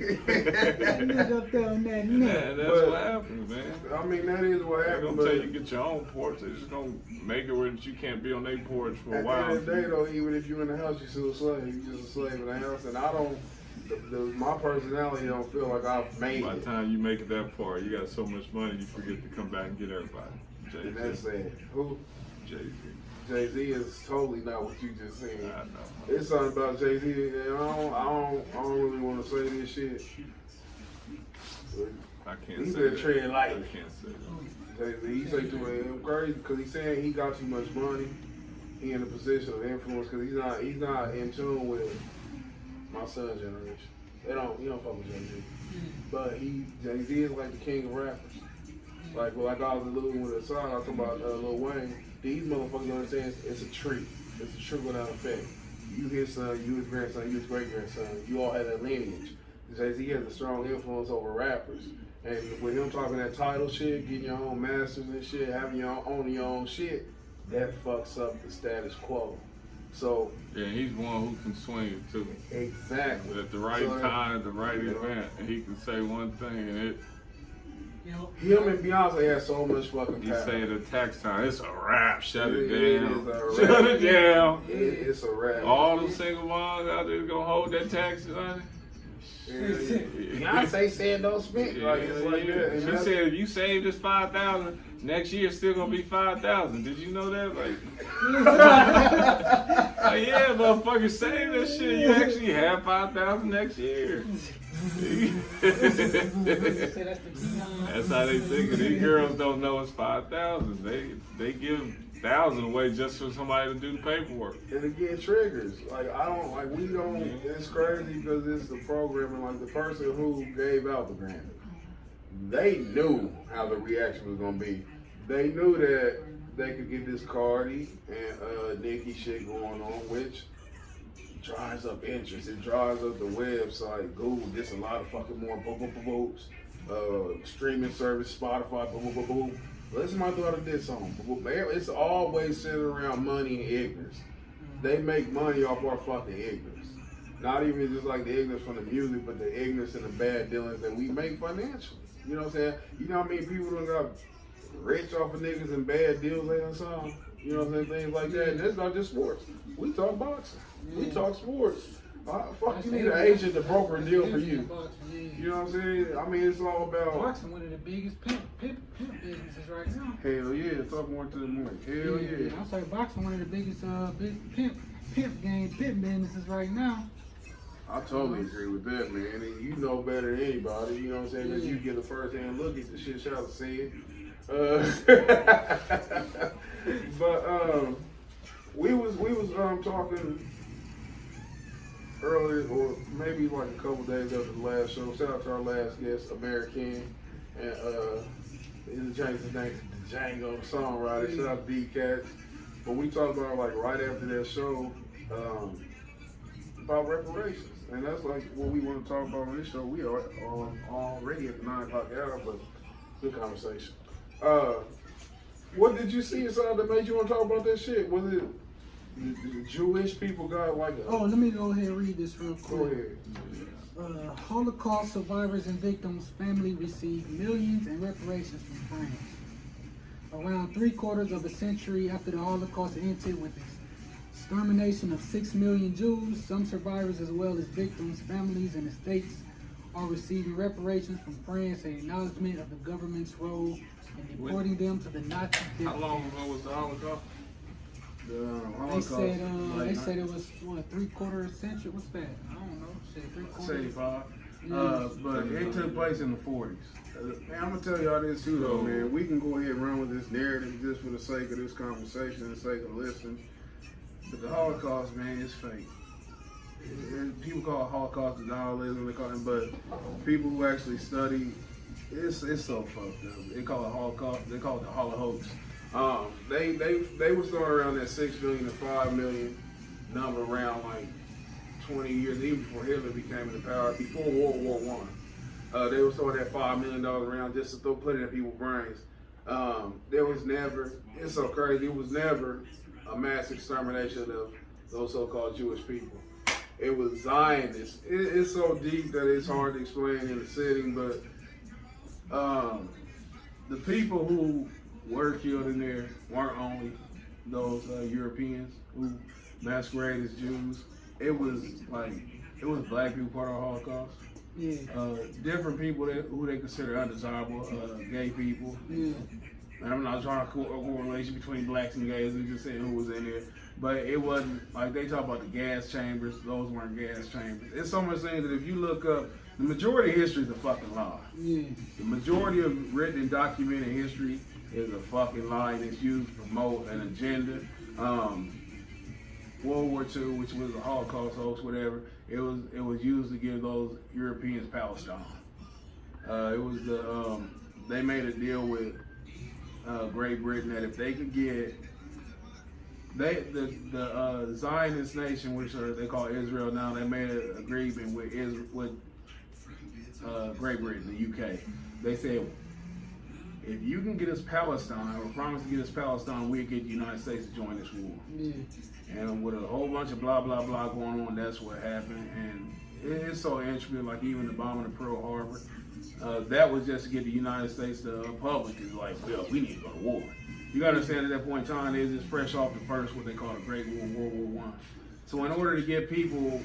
nigga up there on that neck. Man, that's But- what happens, man. I mean, that is what They're happened. gonna But tell you get your own porch. They're just gonna make it where you can't be on their porch for a at the while. end of the day, though, even if you're in the house, you're still a slave. You're just a slave in the house. And I don't, my personality don't feel like I've made By the it. time you make it that far, you got so much money, you forget to come back and get everybody. And that's Jay-Z. sad. Who? Jay-Z. Jay-Z is totally not what you just said. I know. It's something about Jay-Z, and I don't really want to say this shit. I can't He say better that. tread lightly. I can't say that. Jay-Z, he say too much crazy because he's saying he got too much money. He in a position of influence because he's not in tune with my son's generation. He don't fuck with Jay-Z. But Jay-Z is like the king of rappers. Like I was alluding with a song I was talking about Lil Wayne. These motherfuckers understand it's a tree. It's a trickle down effect. You his son, you his grandson, you his great grandson. You all have that lineage. Jay-Z has a strong influence over rappers. And with him talking that title shit, getting your own masters and shit, having your own shit, that fucks up the status quo. So Yeah, he's one who can swing it too. exactly. At the right So, time, at the right event, and he can say one thing and Him and Beyonce had so much fucking He power. say the tax time, it's a wrap. Shut it It down. is a Shut wrap. it down. It's a wrap. All them single moms out there gonna hold that tax money. Beyonce said don't spend. Like, it's like that. And She that's- said if you save this 5,000, next year it's still gonna be 5,000. Did you know that? Like, like, yeah, motherfucker, save that shit. You actually have 5,000 next year. That's how they think it. These girls don't know it's 5,000. They give 1,000 away just for somebody to do the paperwork. And it get triggers. Like, I don't, like, we don't, it's crazy because it's the programming, like, the person who gave out the grant, they knew how the reaction was going to be. They knew that they could get this Cardi and Nicki shit going on, which drives up interest. It drives up the website. Google gets a lot of fucking more books. Streaming service, Spotify, boom. Listen, my daughter did something. It's always centered around money and ignorance. They make money off our fucking ignorance. Not even just like the ignorance from the music, but the ignorance and the bad dealings that we make financially. You know what I'm saying? You know what I mean? People done got rich off of niggas and bad deals they done saw. You know what I'm saying? Things like that. And that's not just sports. We talk boxing. We talk sports. Fuck, you need an agent to broker a deal for you. You know what I'm saying? I mean, it's all about. Boxing, one of the biggest pimp businesses right now. Hell yeah, talk more to the morning. Hell yeah. I say boxing, one of the biggest big pimp businesses right now. I totally agree with that, man. And you know better than anybody. You know what I'm saying? Because you get a first-hand look at the shit y'all said. But we was talking earlier, or maybe like a couple days after the last show. Shout out to our last guest, American, and he changed his name to Django, the songwriter. Shout out to D-Cats. But we talked about like right after that show about reparations, and that's like what we want to talk about on this show. We are already at the 9 o'clock hour, but good conversation. What did you see inside that made you want to talk about that shit? Was it the Jewish people got like a... Oh, let me go ahead and read this real quick. Go ahead. Holocaust survivors and victims' family received millions in reparations from France. Around 3/4 of a century after the Holocaust ended with the extermination of 6 million Jews, some survivors as well as victims, families, and estates are receiving reparations from France, an acknowledgement of the government's role in deporting them to the Nazi death How long camps. ago was the Holocaust? They said it was what, 3/4 century. What's that? I don't know. Shit, 3/4. 75. Yeah. But it took place in the 40s. Man, I'm gonna tell y'all this too, though, man. We can go ahead and run with this narrative just for the sake of this conversation and the sake of listening. But the Holocaust, man, is fake. People call it Holocaust denialism, they call it, but people who actually study, it's so fucked up. They call it Holocaust. They call it the Holocaust. They was throwing around that 6 million to 5 million number around like 20 years, even before Hitler became in power, before World War I. They was throwing that $5 million around just to put it in people's brains. There was never, it's so crazy, it was never a mass extermination of those so-called Jewish people. It was Zionists. It's so deep that it's hard to explain in the setting, but the people who were killed in there weren't only those Europeans who masquerade as Jews. It was black people part of the Holocaust. Yeah. Different people who they consider undesirable, gay people. Yeah. And I'm not trying to correlation between blacks and gays, I'm just saying who was in there. But it wasn't, like they talk about the gas chambers, those weren't gas chambers. It's so much things that if you look up, the majority of history is a fucking lie. Yeah. The majority of written and documented history is a fucking lie, and it's used to promote an agenda. World War II, which was a Holocaust hoax, whatever, it was used to give those Europeans Palestine. It was they made a deal with Great Britain that if they could get the Zionist nation, which they call Israel now, they made an agreement with Great Britain, the UK. They said, if you can get us Palestine, or promise to get us Palestine, we'll get the United States to join this war. Yeah. And with a whole bunch of blah, blah, blah going on, that's what happened. And it's so interesting. Like even the bombing of Pearl Harbor, that was just to get the United States, the public is like, well, we need to go to war. You gotta understand at that point in time, they just fresh off the first, what they call the Great War, World War I. So in order to get people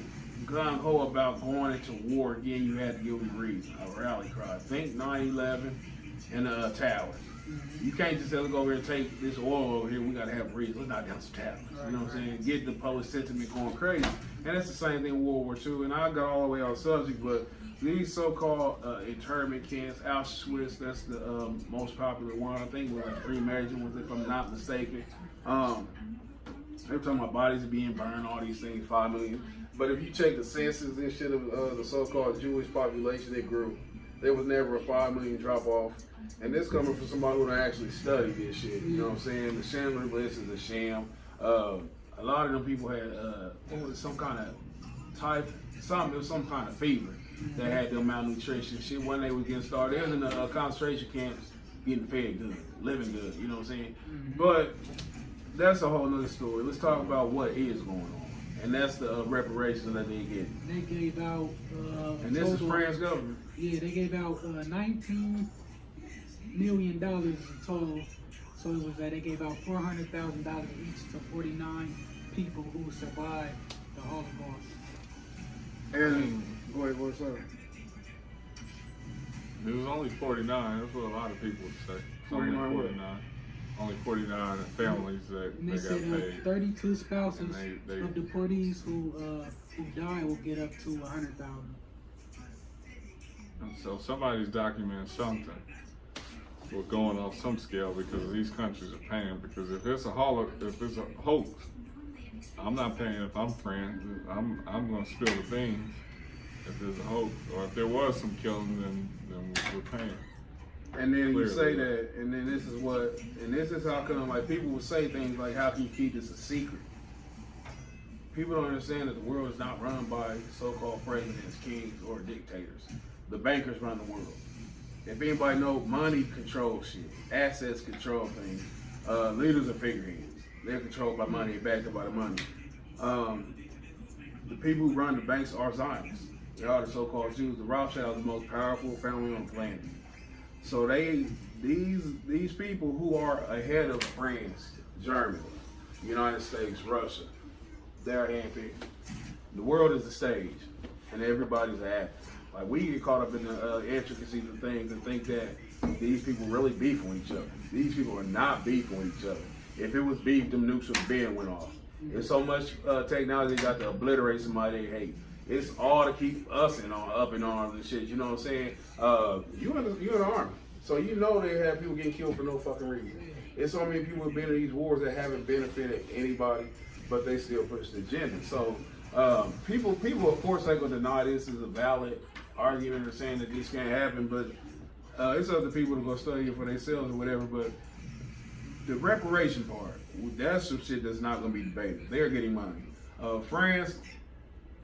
gung-ho about going into war again, you had to give them a reason, a rally cry. Think 9/11 and the towers. You can't just say, let's go over here and take this oil over here. We got to have a reason. Let's knock down some towers. You know what I'm saying? Get the public sentiment going crazy. And that's the same thing in World War II. And I got all the way off subject, but these so-called internment camps, Auschwitz, that's the most popular one. I think it was like 3 major ones, if I'm not mistaken. They were talking about bodies being burned, all these things, 5 million. But if you check the census and shit of the so-called Jewish population, it grew. There was never a 5 million drop off. And this coming from somebody who actually studied this shit. You know what I'm saying? The Schindler List is a sham. A lot of them people had what was it, some kind of type, it was some kind of fever that had them malnutrition. Shit, when they was getting started, they was in the concentration camps getting fed good, living good. You know what I'm saying? But that's a whole nother story. Let's talk about what is going on. And that's the reparations that they get. They gave out. And this is France government. Yeah, they gave out $19 million in total. So it was that they gave out $400,000 each to 49 people who survived the Holocaust. And go ahead, what's up? It was only 49. That's what a lot of people would say. 49 what? Only 49 families that And they got said paid. 32 spouses And they- of deportees who died will get up to 100,000. And so somebody's documenting something. We're going off some scale because these countries are paying. Because if it's a hoax, I'm not paying. If I'm France, I'm going to spill the beans. If there's a hoax, or if there was some killing, then we're paying. And then you Clearly. say that, and then this is how come, like, people will say things like, how can you keep this a secret? People don't understand that the world is not run by so-called presidents, kings, or dictators. The bankers run the world. If anybody knows, money controls shit. Assets control things. Leaders are figureheads. They're controlled by money and backed up by the money. The people who run the banks are Zionists. They are the so-called Jews. The Rothschilds are the most powerful family on the planet. So these people who are ahead of France, Germany, United States, Russia, they're handpicked. The world is the stage, and everybody's an actor. Like, we get caught up in the intricacies of things and think that these people really beef with each other. These people are not beefing with each other. If it was beef, them nukes would have been went off. There's so much technology they got to obliterate somebody they hate. It's all to keep us up in arms and shit. You know what I'm saying? You in the army, so you know they have people getting killed for no fucking reason. There's so many people who've been in these wars that haven't benefited anybody, but they still push the agenda. So people of course ain't gonna deny this is a valid argument or saying that this can't happen, but it's up to people to go study it for themselves or whatever. But the reparation part, that's some shit that's not gonna be debated. They're getting money. France,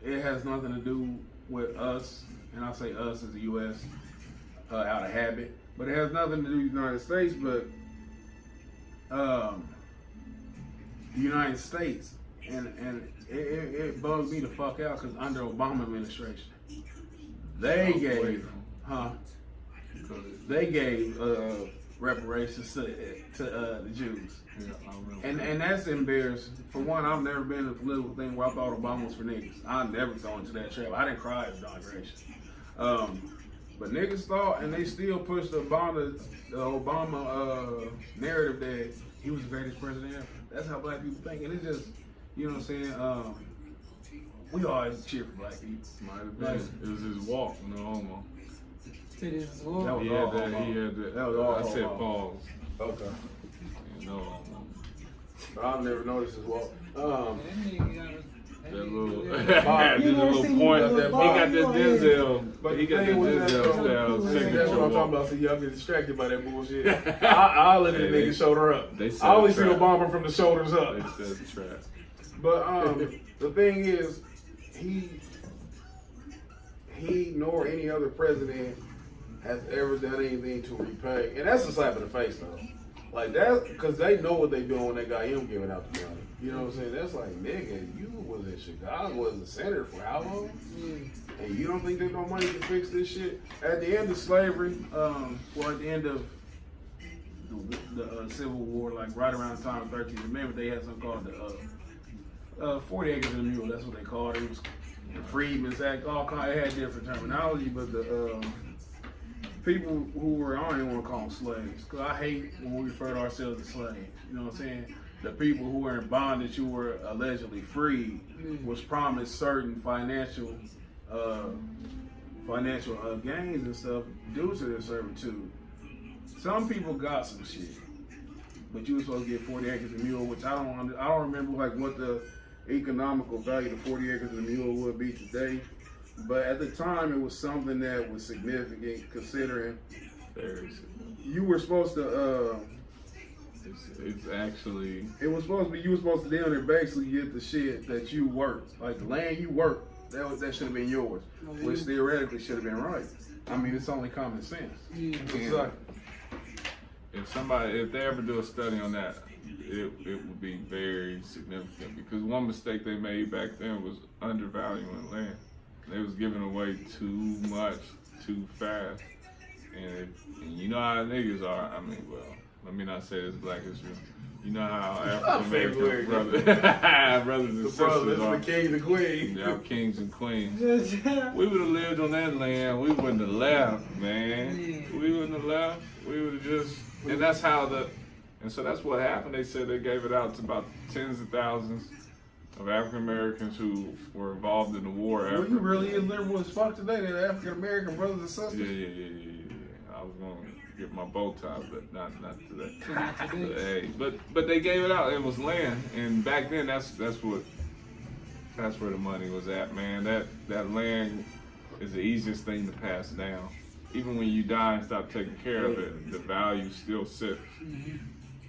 it has nothing to do with us, and I say us as the U.S. Out of habit, but it has nothing to do with the United States. But the United States, and it bugs me the fuck out because under Obama administration, they gave reparations to the Jews. Yeah, and that's embarrassing. For one, I've never been in a political thing where I thought Obama was for niggas. I never fell into that trap. I didn't cry at his inauguration. But niggas thought, and they still pushed the Obama narrative that he was the greatest president ever. That's how black people think. And it's just, you know what I'm saying? We always cheer for black people. Might have been. It was his walk, no homo. To this war. That was He all had that. homo. He had that. That was all I said homo. pause. Okay. No homo. I've never noticed his walk. That little, You this never little seen point. the He little got that ball, Denzel. But He got that the thing with that, Denzel style that's signature what I'm talking walk. about. See, y'all get distracted by that bullshit. I look at the They- nigga shoulder up. they set I only a see trap. Obama from the shoulders up. They said the trap. But the thing is, he nor any other president has ever done anything to repay, and that's a slap in the face though. Like that, because they know what they doing when they got him giving out the money. You know what I'm saying? That's like, nigga, you was in Chicago, was the center for how long? And you don't think there's no money to fix this shit? At the end of slavery, or at the end of the Civil War, like right around the time of 13th Amendment, they had something called the 40 Acres and a Mule. That's what they called it. It was the Freedmen's Act. All kind. It had different terminology, but the people who were, I don't even want to call them slaves, because I hate when we refer to ourselves as slaves. You know what I'm saying? The people who were in bondage, who were allegedly freed, was promised certain financial gains and stuff due to their servitude. Some people got some shit, but you were supposed to get 40 acres and a mule, which I don't remember like what the economical value of 40 acres and a mule would be today. But at the time, it was something that was significant, considering you were supposed to. It's actually. It was supposed to be, you were supposed to down there basically get the shit that you worked, like the land you worked. That should have been yours, which theoretically should have been right. I mean, it's only common sense. Yeah. If they ever do a study on that, it would be very significant, because one mistake they made back then was undervaluing land. They was giving away too much, too fast, and you know how niggas are. I mean, well, let me not say this Black history. You know how African American brothers and sisters are. The kings and queens. Yeah, kings and queens. We would have lived on that land. We wouldn't have left, man. We wouldn't have left. We would have just, and that's how and so that's what happened. They said they gave it out to about tens of thousands of African Americans who were involved in the war. Well, you really is liberal as fuck today, that African American brothers and sisters. Yeah. I was going to get my bow tie, but not today. Hey, but they gave it out. It was land, and back then that's where the money was at, man. That land is the easiest thing to pass down. Even when you die and stop taking care of it, the value still sits.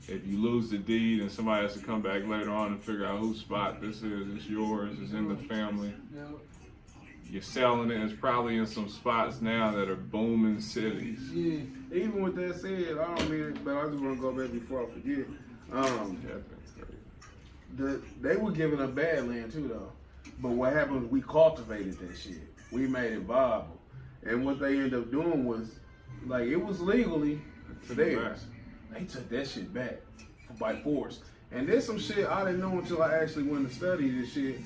If you lose the deed and somebody has to come back later on and figure out whose spot this is, it's yours, it's in the family. You're selling it, it's probably in some spots now that are booming cities. Yeah. Even with that said, I don't mean it, but I just want to go back before I forget. They were giving up bad land too, though. But what happened was we cultivated that shit. We made it viable. And what they ended up doing was, like, it was legally theirs. They took that shit back by force. And there's some shit I didn't know until I actually went to study this shit.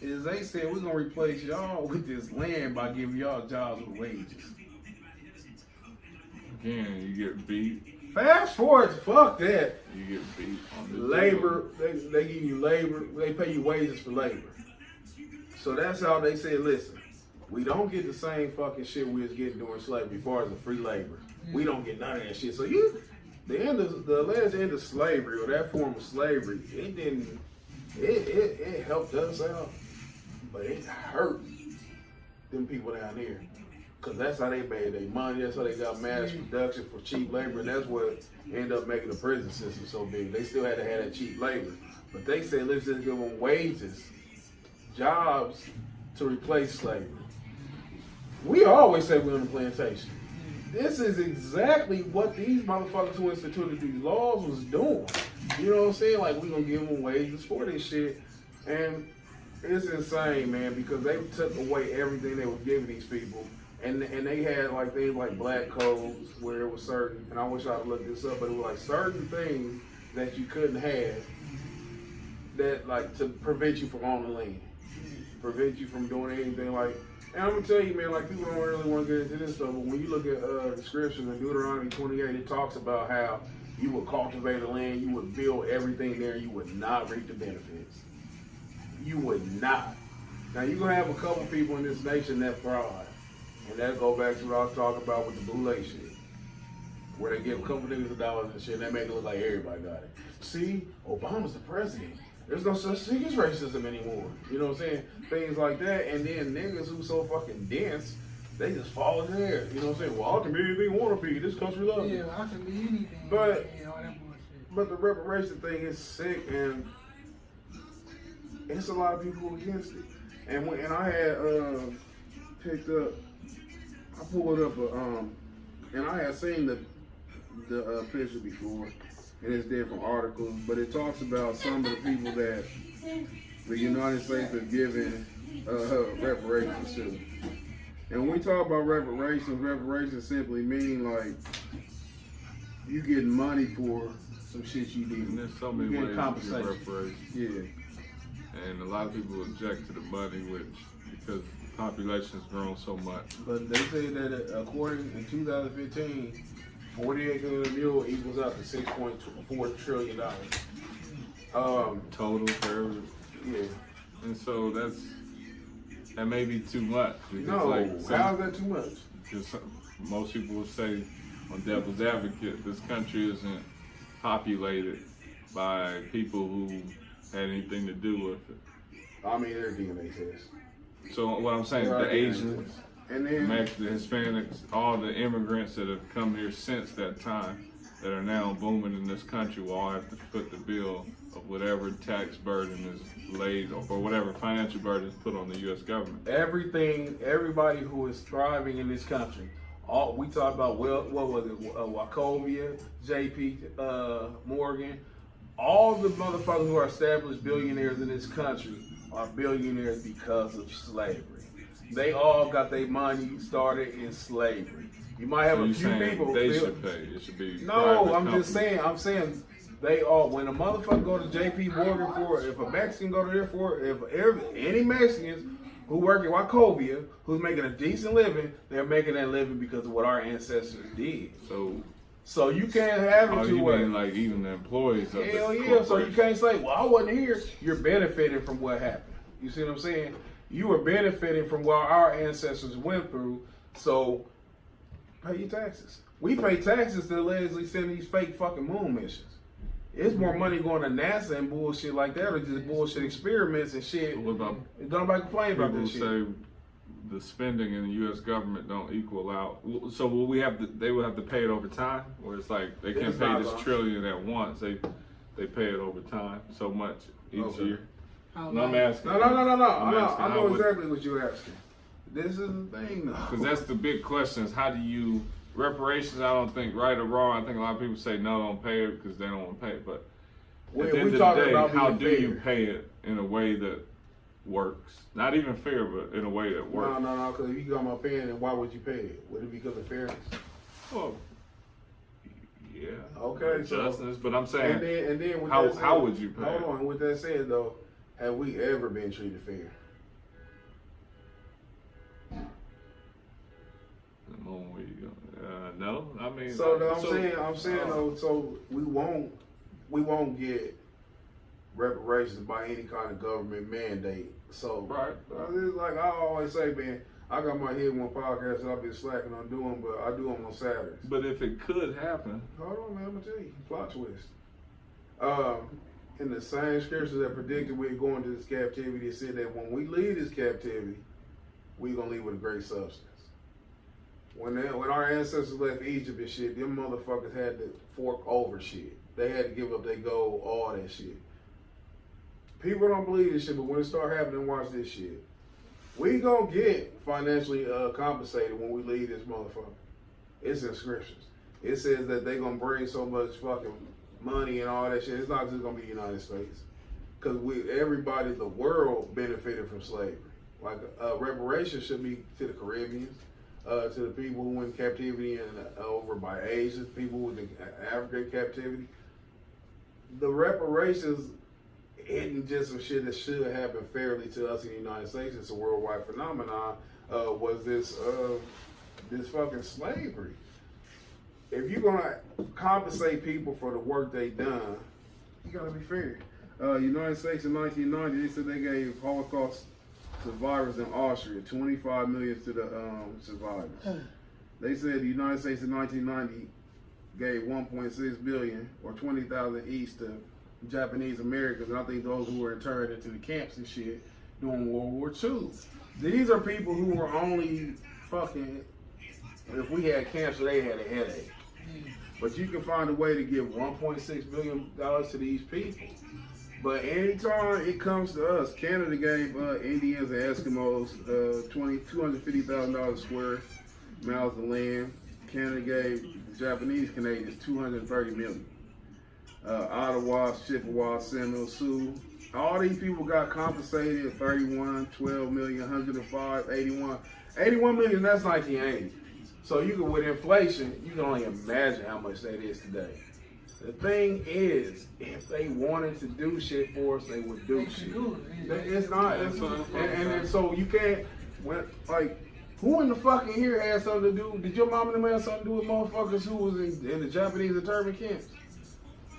Is they said, we're going to replace y'all with this land by giving y'all jobs with wages. Again, you get beat. Fast forward, fuck that. You get beat on the labor. They give you labor. They pay you wages for labor. So that's how they said, listen, we don't get the same fucking shit we was getting during slavery as far as the free labor. We don't get none of that shit. So the alleged end of slavery, or that form of slavery, it helped us out, but it hurt them people down there. Because that's how they made their money. That's how they got mass production for cheap labor. And that's what ended up making the prison system so big. They still had to have that cheap labor. But they said, let's just give them wages, jobs to replace slavery. We always say we're on the plantation. This is exactly what these motherfuckers who instituted these laws was doing. You know what I'm saying? Like, we're going to give them wages for this shit. And it's insane, man, because they took away everything they were giving these people. And they had like things like black codes where it was certain, and I wish I'd looked this up, but it was like certain things that you couldn't have that, like, to prevent you from owning land, prevent you from doing anything like. And I'm gonna tell you, man, like, people don't really want to get into this stuff, but when you look at the scriptures in Deuteronomy 28, it talks about how you would cultivate the land, you would build everything there, you would not reap the benefits. You would not. Now, you're gonna have a couple people in this nation that thrive. And that go back to what I was talking about with the boule shit. Where they give a couple niggas $1 and shit, and they make it look like everybody got it. See, Obama's the president. There's no such thing as racism anymore. You know what I'm saying? Things like that. And then niggas who so fucking dense, they just fall in there. You know what I'm saying? Well, I can be anything I want to be. This country loves me. Yeah, I can be anything. But, all that bullshit. But the reparation thing is sick, and it's a lot of people against it. And I had picked up, I pulled up and I had seen the picture before, and it's different articles, but it talks about some of the people that the United States have given reparations to. And when we talk about reparations simply mean like you getting money for some shit you did. And there's so many You ways get to compensation. get reparations. Yeah. And a lot of people object to the money, which because the population's grown so much. But they say that according in 2015, 48 million mule equals out to $6.4 trillion. Total for Yeah. and so that may be too much. Because No, how is that too much? Because most people will say, on Devil's Advocate, this country isn't populated by people who had anything to do with it. I mean, their DNA test. So what I'm saying, There are the DNA Asians, tests. And then the Hispanics, all the immigrants that have come here since that time that are now booming in this country will all have to foot the bill of whatever tax burden is laid or whatever financial burden is put on the U.S. government. everybody who is thriving in this country, we talk about, what was it, Wachovia, J.P. Morgan, all the motherfuckers who are established billionaires in this country are billionaires because of slavery. They all got their money started in slavery. You might have So a you're few saying people. they should pay. It should be No, private I'm just companies. saying. I'm saying they all. When a motherfucker go to J.P. Morgan if a Mexican go to there if any Mexicans who work at Wachovia who's making a decent living, they're making that living because of what our ancestors did. So you can't have it you two ways. mean like even the employees of Hell the yeah. So you corporation. can't say, well, I wasn't here. You're benefiting from what happened. You see what I'm saying? You were benefiting from what our ancestors went through. So pay your taxes. We pay taxes to allegedly send these fake fucking moon missions. It's more money going to NASA and bullshit like that, or just bullshit experiments and shit. What about And don't nobody complain about people this shit. say the spending in the U.S. government don't equal out? So will we have to? They will have to pay it over time, or it's like they can't It's pay not this gonna- trillion at once. They pay it over time, so much each Okay. year. How No, I'm long? asking. No. I'm I asking know how would- exactly what you're asking. This is the thing, though. Because that's the big question: is how do you reparations? I don't think right or wrong. I think a lot of people say no, don't pay it because they don't want to pay it. But at the end of the talking day, about how being do you fair. pay it in a way that works? Not even fair, but in a way that works. No, because if you got my pen, then why would you pay it? Would it be because of fairness? Well, yeah. Okay, so- justice. But I'm saying, And then with how- that said, how would you pay Hold it? on. With that said, though, have we ever been treated fair? the moment where you go, no. I mean, So I'm saying though, so we won't get reparations by any kind of government mandate. So Right. it's like I always say, man, I got my head one podcast that I've been slacking on doing, but I do them on Saturdays. But if it could happen, Hold on, man, I'm gonna tell you, plot twist. In the same scriptures that predicted we're going to this captivity, it said that when we leave this captivity, we're gonna leave with a great substance. When our ancestors left Egypt and shit, them motherfuckers had to fork over shit. They had to give up their gold, all that shit. People don't believe this shit, but when it start happening, watch this shit. We gonna get financially compensated when we leave this motherfucker. It's in scriptures. It says that they gonna bring so much fucking money and all that shit. It's not just gonna be the United States, because everybody in the world benefited from slavery. Like reparations should be to the Caribbeans, to the people who went in captivity and over by Asia, people who were in African captivity. The reparations isn't just some shit that should happen fairly to us in the United States. It's a worldwide phenomenon. Was this fucking slavery? If you're gonna compensate people for the work they done, you gotta be fair. United States in 1990, they said they gave Holocaust survivors in Austria 25 million to the survivors. They said the United States in 1990 gave 1.6 billion or 20,000 each to Japanese Americans, and I think those who were interned into the camps and shit during World War II. These are people who were only fucking, if we had cancer, they had a headache. But you can find a way to give $1.6 billion to these people. But anytime it comes to us, Canada gave Indians and Eskimos $250,000 square miles of land. Canada gave Japanese Canadians $230 million. Ottawa, Chippewa, Seminole, Sioux. All these people got compensated 31, 12 million, 105, 81. 81 million, that's 1980. So you can, with inflation, you can only imagine how much that is today. The thing is, if they wanted to do shit for us, they would do shit. It's not, and so you can't, like, who in the fucking here had something to do? Did your mom and them have something to do with motherfuckers who was in the Japanese internment camps?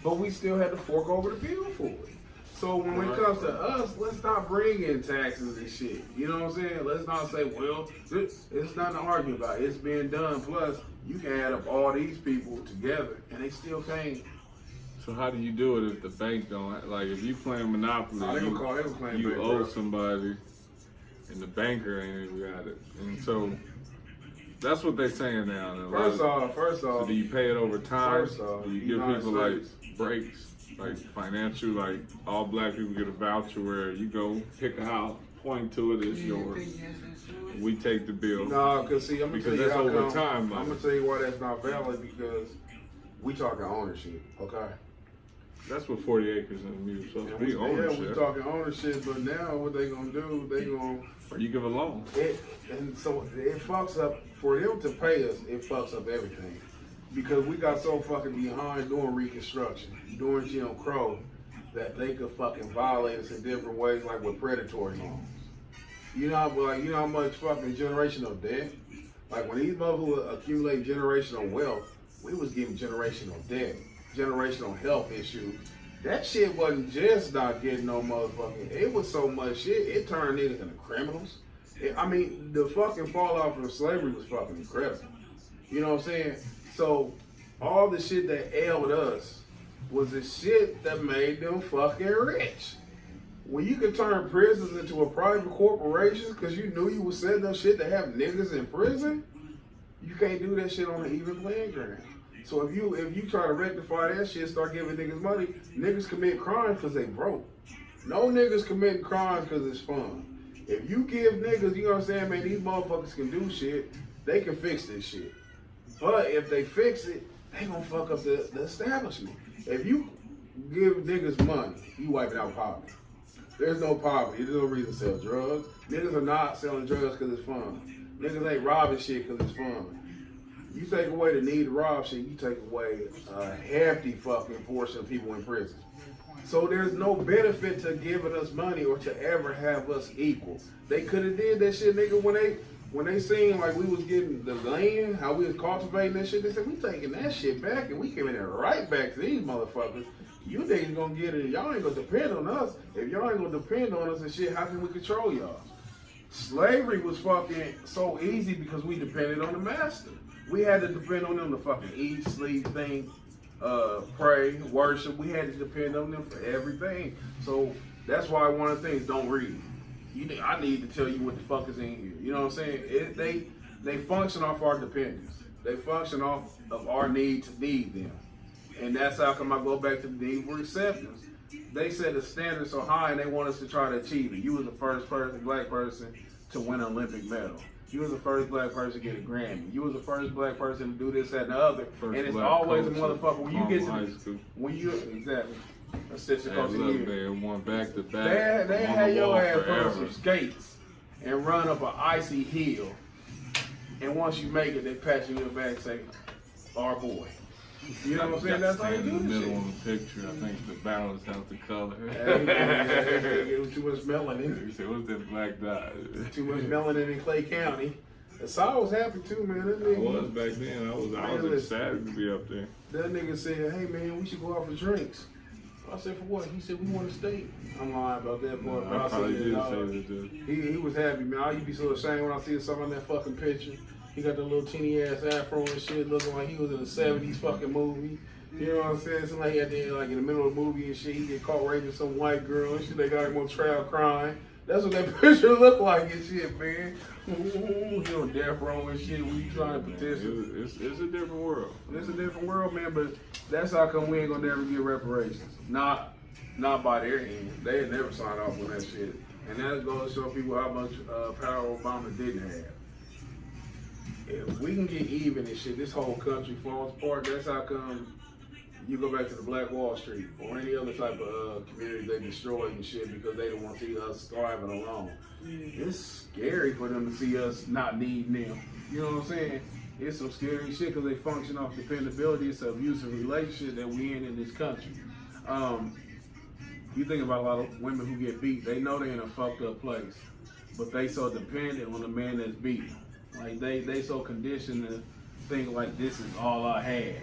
But we still had to fork over the bill for it. So when it comes to us, let's not bring in taxes and shit. You know what I'm saying? Let's not say, well, it's nothing to argue about. It's being done. Plus, you can add up all these people together, and they still can't. So how do you do it if the bank don't, like if you playing Monopoly, you owe somebody, and the banker ain't even got it. And so that's what they're saying now. First off, so do you pay it over time? First do you give people like breaks, like financial, like all black people get a voucher where you go pick a house, point to it, it's yours. We take the bill. No, because see, I'm gonna tell you that's how over come, time. I'm gonna tell you why that's not valid, because we talking ownership, okay? That's what 40 acres in the music supposed to be, ownership. Yeah, we talking ownership, but now what they gonna do? They gonna or you give a loan. And so it fucks up for them to pay us. It fucks up everything because we got so fucking behind doing reconstruction, doing Jim Crow, that they could fucking violate us in different ways, like with predatory loans. You know, like you know how much fucking generational debt. Like when these motherfuckers accumulate generational wealth, we was getting generational debt, generational health issues. That shit wasn't just not getting no motherfucking. It was so much shit. It turned niggas into criminals. I mean, the fucking fallout from slavery was fucking incredible. You know what I'm saying? So all the shit that ailed us was the shit that made them fucking rich. When you can turn prisons into a private corporation because you knew you was setting up shit to have niggas in prison, you can't do that shit on an even playing ground. So if you try to rectify that shit, start giving niggas money, niggas commit crimes because they broke. No niggas committing crimes because it's fun. If you give niggas, you know what I'm saying, man, these motherfuckers can do shit, they can fix this shit. But if they fix it, they gonna fuck up the establishment. If you give niggas money, you wiping out poverty. There's no poverty. There's no reason to sell drugs. Niggas are not selling drugs because it's fun. Niggas ain't robbing shit because it's fun. You take away the need to rob shit, you take away a hefty fucking portion of people in prison. So there's no benefit to giving us money or to ever have us equal. They could have did that shit, nigga, when they seen like we was getting the land, how we was cultivating that shit. They said we taking that shit back and we giving it right back to these motherfuckers. You niggas gonna get it. Y'all ain't gonna depend on us. If y'all ain't gonna depend on us and shit, how can we control y'all? Slavery was fucking so easy because we depended on the master. We had to depend on them to fucking eat, sleep, think, pray, worship. We had to depend on them for everything. So that's why one of the things, don't read. I need to tell you what the fuck is in here. You know what I'm saying? They function off our dependence. They function off of our need to need them. And that's how come I go back to the need for acceptance. They set the standard so high and they want us to try to achieve it. You was the first black person to win an Olympic medal. You was the first black person to get a Grammy. You was the first black person to do this, that, and the other. And it's always a motherfucker. When you get to exactly. Assistant coach of the year. Man, one back to back. They had your ass run some skates and run up an icy hill. And once you make it, they pat you in the back and say, "Our boy." You know what I'm saying? That's how you do in the this middle shit. on the picture, I think the balance out the color. It was too much melanin. You said, what's that black dot? Too much melanin in Clay County. And Saul was happy too, man. That nigga, I was back then. I was excited to be up there. That nigga said, "Hey man, we should go out for drinks." I said, "For what?" He said, "We want to stay." I'm lying about that part. I probably did say that. He was happy, man. I used to be so ashamed when I see something in that fucking picture. He got the little teeny ass afro and shit, looking like he was in a 70s fucking movie. You know what I'm saying? Somebody at the end, like in the middle of the movie and shit, he get caught raping some white girl and shit. They got him on trial crying. That's what that picture looked like and shit, man. You know, death row and shit. We trying to petition. It's a different world. It's a different world, man. But that's how come we ain't gonna never get reparations. Not by their end. They had never signed off on that shit. And that goes to show people how much power Obama didn't have. If we can get even and shit, this whole country falls apart. That's how come you go back to the Black Wall Street or any other type of community they destroy and shit because they don't want to see us thriving alone. It's scary for them to see us not needing them. You know what I'm saying? It's some scary shit because they function off dependability. It's an abusive relationship that we in this country. You think about a lot of women who get beat, they know they're in a fucked up place, but they so dependent on the man that's beaten. Like they so conditioned to think like this is all I have.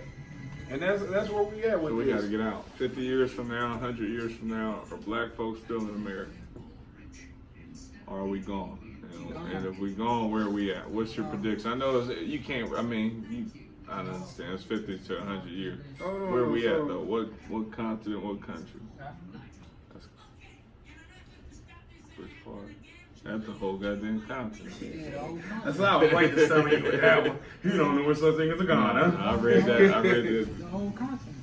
And that's where we at with So we this. got to get out. 50 years from now, 100 years from now, are black folks still in America? Or are we gone? And if we gone, where are we at? What's your prediction? I know you can't, I mean, I understand it's 50 to 100 years. Where are we at though? What continent, what country? That's which part? That's the whole goddamn continent. That's how I was waiting to stomach you with that one. You don't know what such thing as a Ghana. I read that. The whole continent.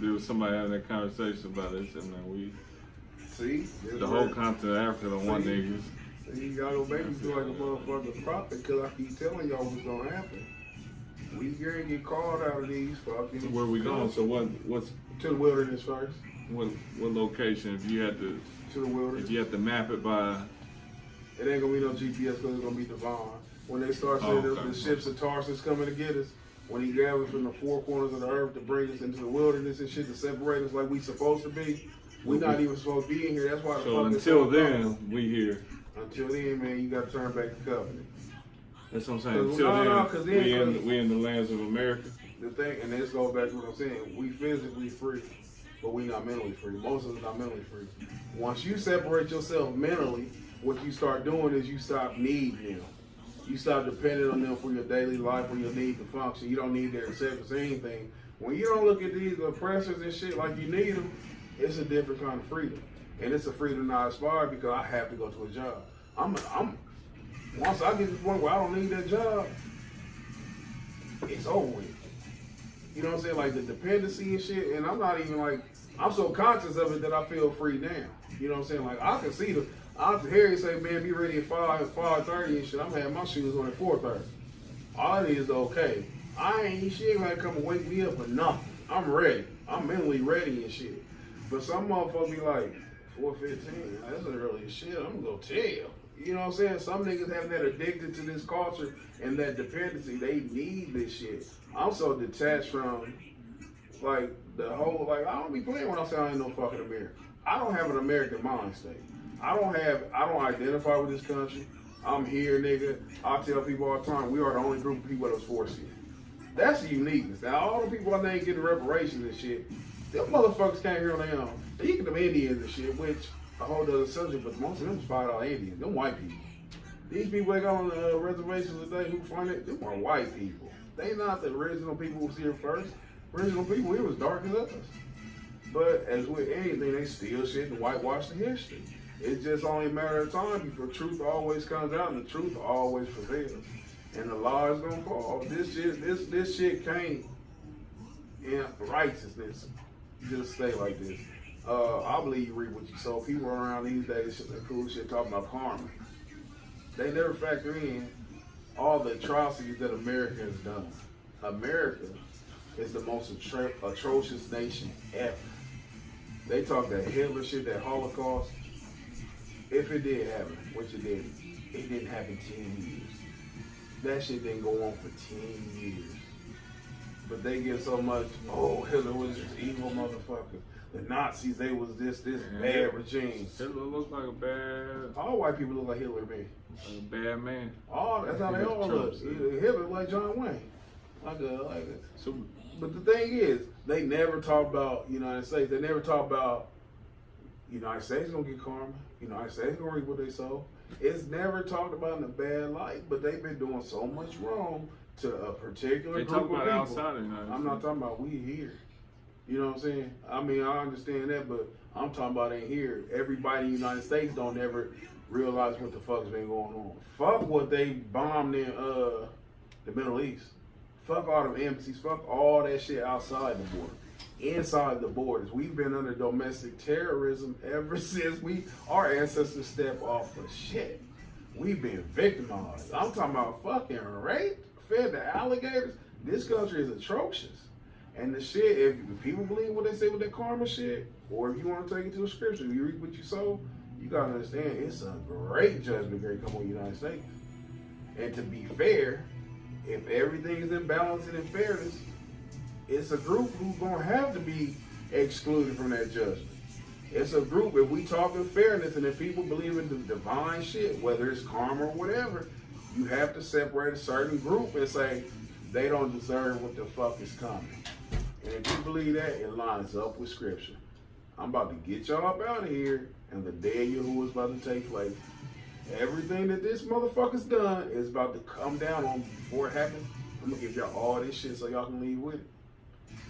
There was somebody having that conversation about it, and then See? the whole continent of Africa, the one niggas. See, y'all gonna make me feel like a motherfucking prophet because I keep telling y'all what's gonna happen. We gonna get called out of these fucking. Where we going? So what's to the wilderness first? what location? If you had to To the wilderness. map it by. It ain't gonna be no GPS because it's gonna be divine. When they start saying okay. the ships of Tarsus coming to get us, when he gathers from the four corners of the earth to bring us into the wilderness and shit to separate us like we supposed to be, we not even supposed to be in here. That's why the So fuck until it's so then, cold. we here. Until then, man, you gotta turn back the covenant. That's what I'm saying. Cause- Until no, 'cause then- we in the lands of America. The thing, and this goes back to what I'm saying, we physically free, but we not mentally free. Most of us not mentally free. Once you separate yourself mentally, what you start doing is you stop needing them. You stop depending on them for your daily life, for your need to function. You don't need their acceptance or anything. When you don't look at these oppressors and shit like you need them, it's a different kind of freedom. And it's a freedom I aspire because I have to go to a job. Once I get to the point where I don't need that job, it's over with. You know what I'm saying? Like the dependency and shit, and I'm not even like, I'm so conscious of it that I feel free now. You know what I'm saying? Like I can see I'll hear you say, man, be ready at 5:30 and shit. I'm having my shoes on at 4:30. All I need is okay. She ain't gonna come and wake me up or nothing. I'm ready. I'm mentally ready and shit. But some motherfuckers be like, 4:15, that's not really shit. I'm gonna go tell. You know what I'm saying? Some niggas have that addicted to this culture and that dependency. They need this shit. I'm so detached from like the whole, like I don't be playing when I say I ain't no fucking American. I don't have an American mind state. I don't identify with this country. I'm here, nigga. I tell people all the time, we are the only group of people that was forced here. That's the uniqueness. Now, all the people I think getting reparations and shit, them motherfuckers came here on their own. You get them Indians and shit, which a whole other subject, but most of them was $5 Indians. Them white people. These people that got on the reservations today who funded, them are white people. They not the original people who was here first. Original people here was dark as us. But as with anything, they steal shit and whitewash the history. It's just only a matter of time before truth always comes out and the truth always prevails. And the law is gonna fall. This shit can't in righteousness just stay like this. I believe you read what you sow. People around these days, that cool shit talking about karma. They never factor in all the atrocities that America has done. America is the most atrocious nation ever. They talk that Hitler shit, that Holocaust. If it did happen, which it didn't happen 10 years. That shit didn't go on for 10 years. But they give so much, oh, Hitler was this evil motherfucker. The Nazis, they was this bad regime. Hitler looked like a bad. All white people look like Hitler to me. Like a bad man. That's how they all look. Hitler like John Wayne. So, but the thing is, they never talk about United States. They never talk about United States gonna get karma. United States gonna reap what they sow. It's never talked about in a bad light, but they've been doing so much wrong to a particular they group talk of about people. outside of the United I'm not talking about we here. You know what I'm saying? I mean, I understand that, but I'm talking about in here. Everybody in the United States don't ever realize what the fuck's been going on. Fuck what they bombed in the Middle East. Fuck all them embassies. Fuck all that shit outside the border. Inside the borders, we've been under domestic terrorism ever since our ancestors stepped off of shit. We've been victimized. I'm talking about fucking rape, fed to alligators. This country is atrocious. And the shit, if people believe what they say with that karma shit, or if you want to take it to the scripture, you reap what you sow, you gotta understand it's a great judgment going to come on the United States. And to be fair, if everything is in balance and in fairness, it's a group who's gonna have to be excluded from that judgment. It's a group, if we talk in fairness and if people believe in the divine shit, whether it's karma or whatever, you have to separate a certain group and say, they don't deserve what the fuck is coming. And if you believe that, it lines up with scripture. I'm about to get y'all up out of here, and the day of Yahuwah is about to take place. Everything that this motherfucker's done is about to come down on before it happens. I'm gonna give y'all all this shit so y'all can leave with it.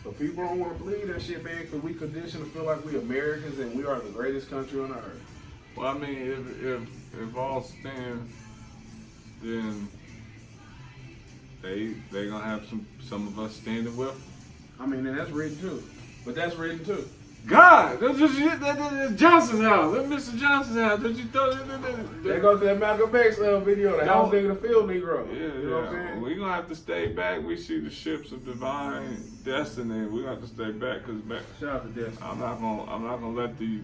But people don't want to believe that shit, man, because we conditioned to feel like we Americans and we are the greatest country on earth. Well, I mean, if all stand, then they gonna have some of us standing with them. I mean, and that's written too. But that's written too. God, that's Johnson's house. That's Mr. Johnson's house. Did you throw that? They go to that Malcolm X video, the house nigga, the field Negro. Yeah, you know what I'm saying? We're gonna have to stay back. We see the ships of divine destiny. We're gonna have to stay back because Shout out to Destiny. I'm not gonna let the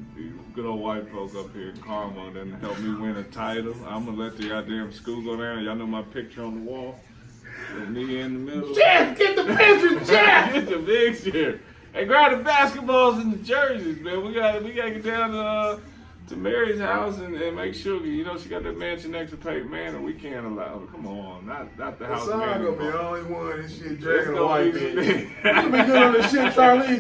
good old white folk up here, karma, then help me win a title. I'm gonna let the goddamn school go down. Y'all know my picture on the wall with me in the middle. Jeff, get the picture, Jeff! Get the big shit. Hey, grab the basketballs and the jerseys, man. We gotta get down to Mary's house and make sure, you know, she got that mansion next to Peyton Manor. We can't allow it. Come on, not the house. That's man. gonna be the only one this shit dragging It's a white gonna be- bitch. You gonna be good on this shit, Charlie.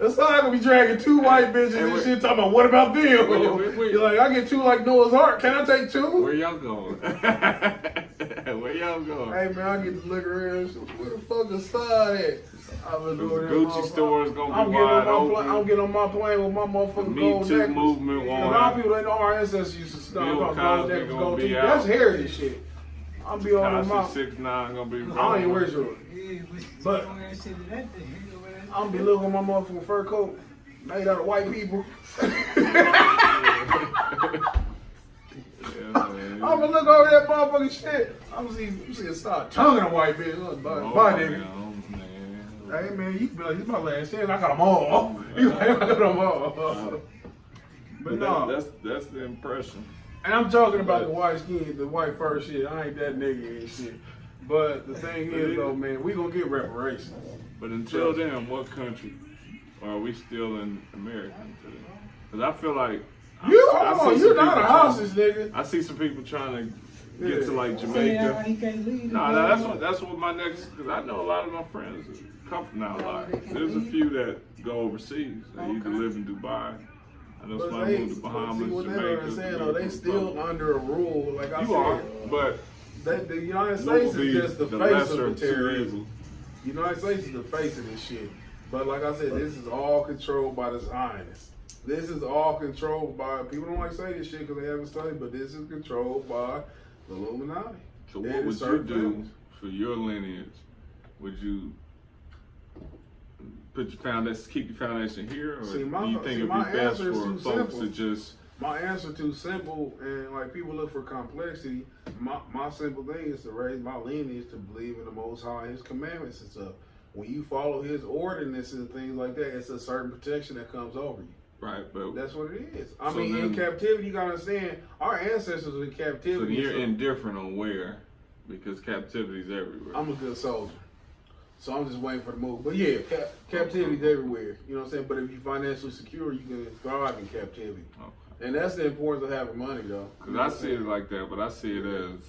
That's gonna be dragging two white bitches and shit talking about what about them? Wait. You're like, I get two like Noah's Ark. Can I take two? Where y'all going? Where y'all going? Hey man, I get to look around. Where the fuck is side at? I've been doing that. Gucci store is gonna be getting wide on open. I'm getting on my plane with my motherfucking Me gold Too necklace. movement A won't lot of people they know our ancestors used to stop Bill gold Cosby necklace, gonna gold be teeth. out. That's heritage shit. I'm be on my. Cosby 6'9" gonna be. I don't even wear yours. But I'm be looking at my motherfucking fur coat made out of white people. Yeah, man. I'm gonna look over that motherfucking shit. I'm gonna see a start tonguing a white bitch. Bye, nigga. Man. Hey man, you be like, this is my last chance. I got them all. You like, I got them all. But no, that's the impression. and I'm talking about the white skin, the white fur shit. I ain't that nigga and shit. But the thing is though, man, we gonna get reparations. But until then, what country are we still in America today? Because I feel like You're not a hostage, nigga. I see some people trying to get to like Say Jamaica. he can't leave. No, that's what my next. Because I know a lot of my friends come from now. There's a few that go overseas. They either live in Dubai. I know But somebody they, moved to Bahamas, see what they don't Jamaica. understand though, they still under a rule. Like I You said, are, but the United what States will be is just the face lesser of of the two terrorism. evils? The United States is the face of this shit. But like I said, this is all controlled by the Zionists. This is all controlled by, people don't like to say this shit because they haven't studied, but this is controlled by the Illuminati. So And what would you certain do families. for your lineage? Would you put your foundation, keep your foundation here, or See, do my- you think see, it'd my be best answer is for too folks simple. to just My answer too simple, and like people look for complexity. My simple thing is to raise my lineage to believe in the Most High, His commandments and stuff. When you follow His ordinances and things like that, it's a certain protection that comes over you. right? But That's what it is. I So mean, in then- captivity, you gotta understand, our ancestors were in so captivity. you're so indifferent on where, because captivity's everywhere. I'm a good soldier. So I'm just waiting for the move. But yeah, captivity's everywhere. You know what I'm saying? But if you're financially secure, you can thrive in captivity. Okay. And that's the importance of having money, though. Because I see it like that, but I see it as,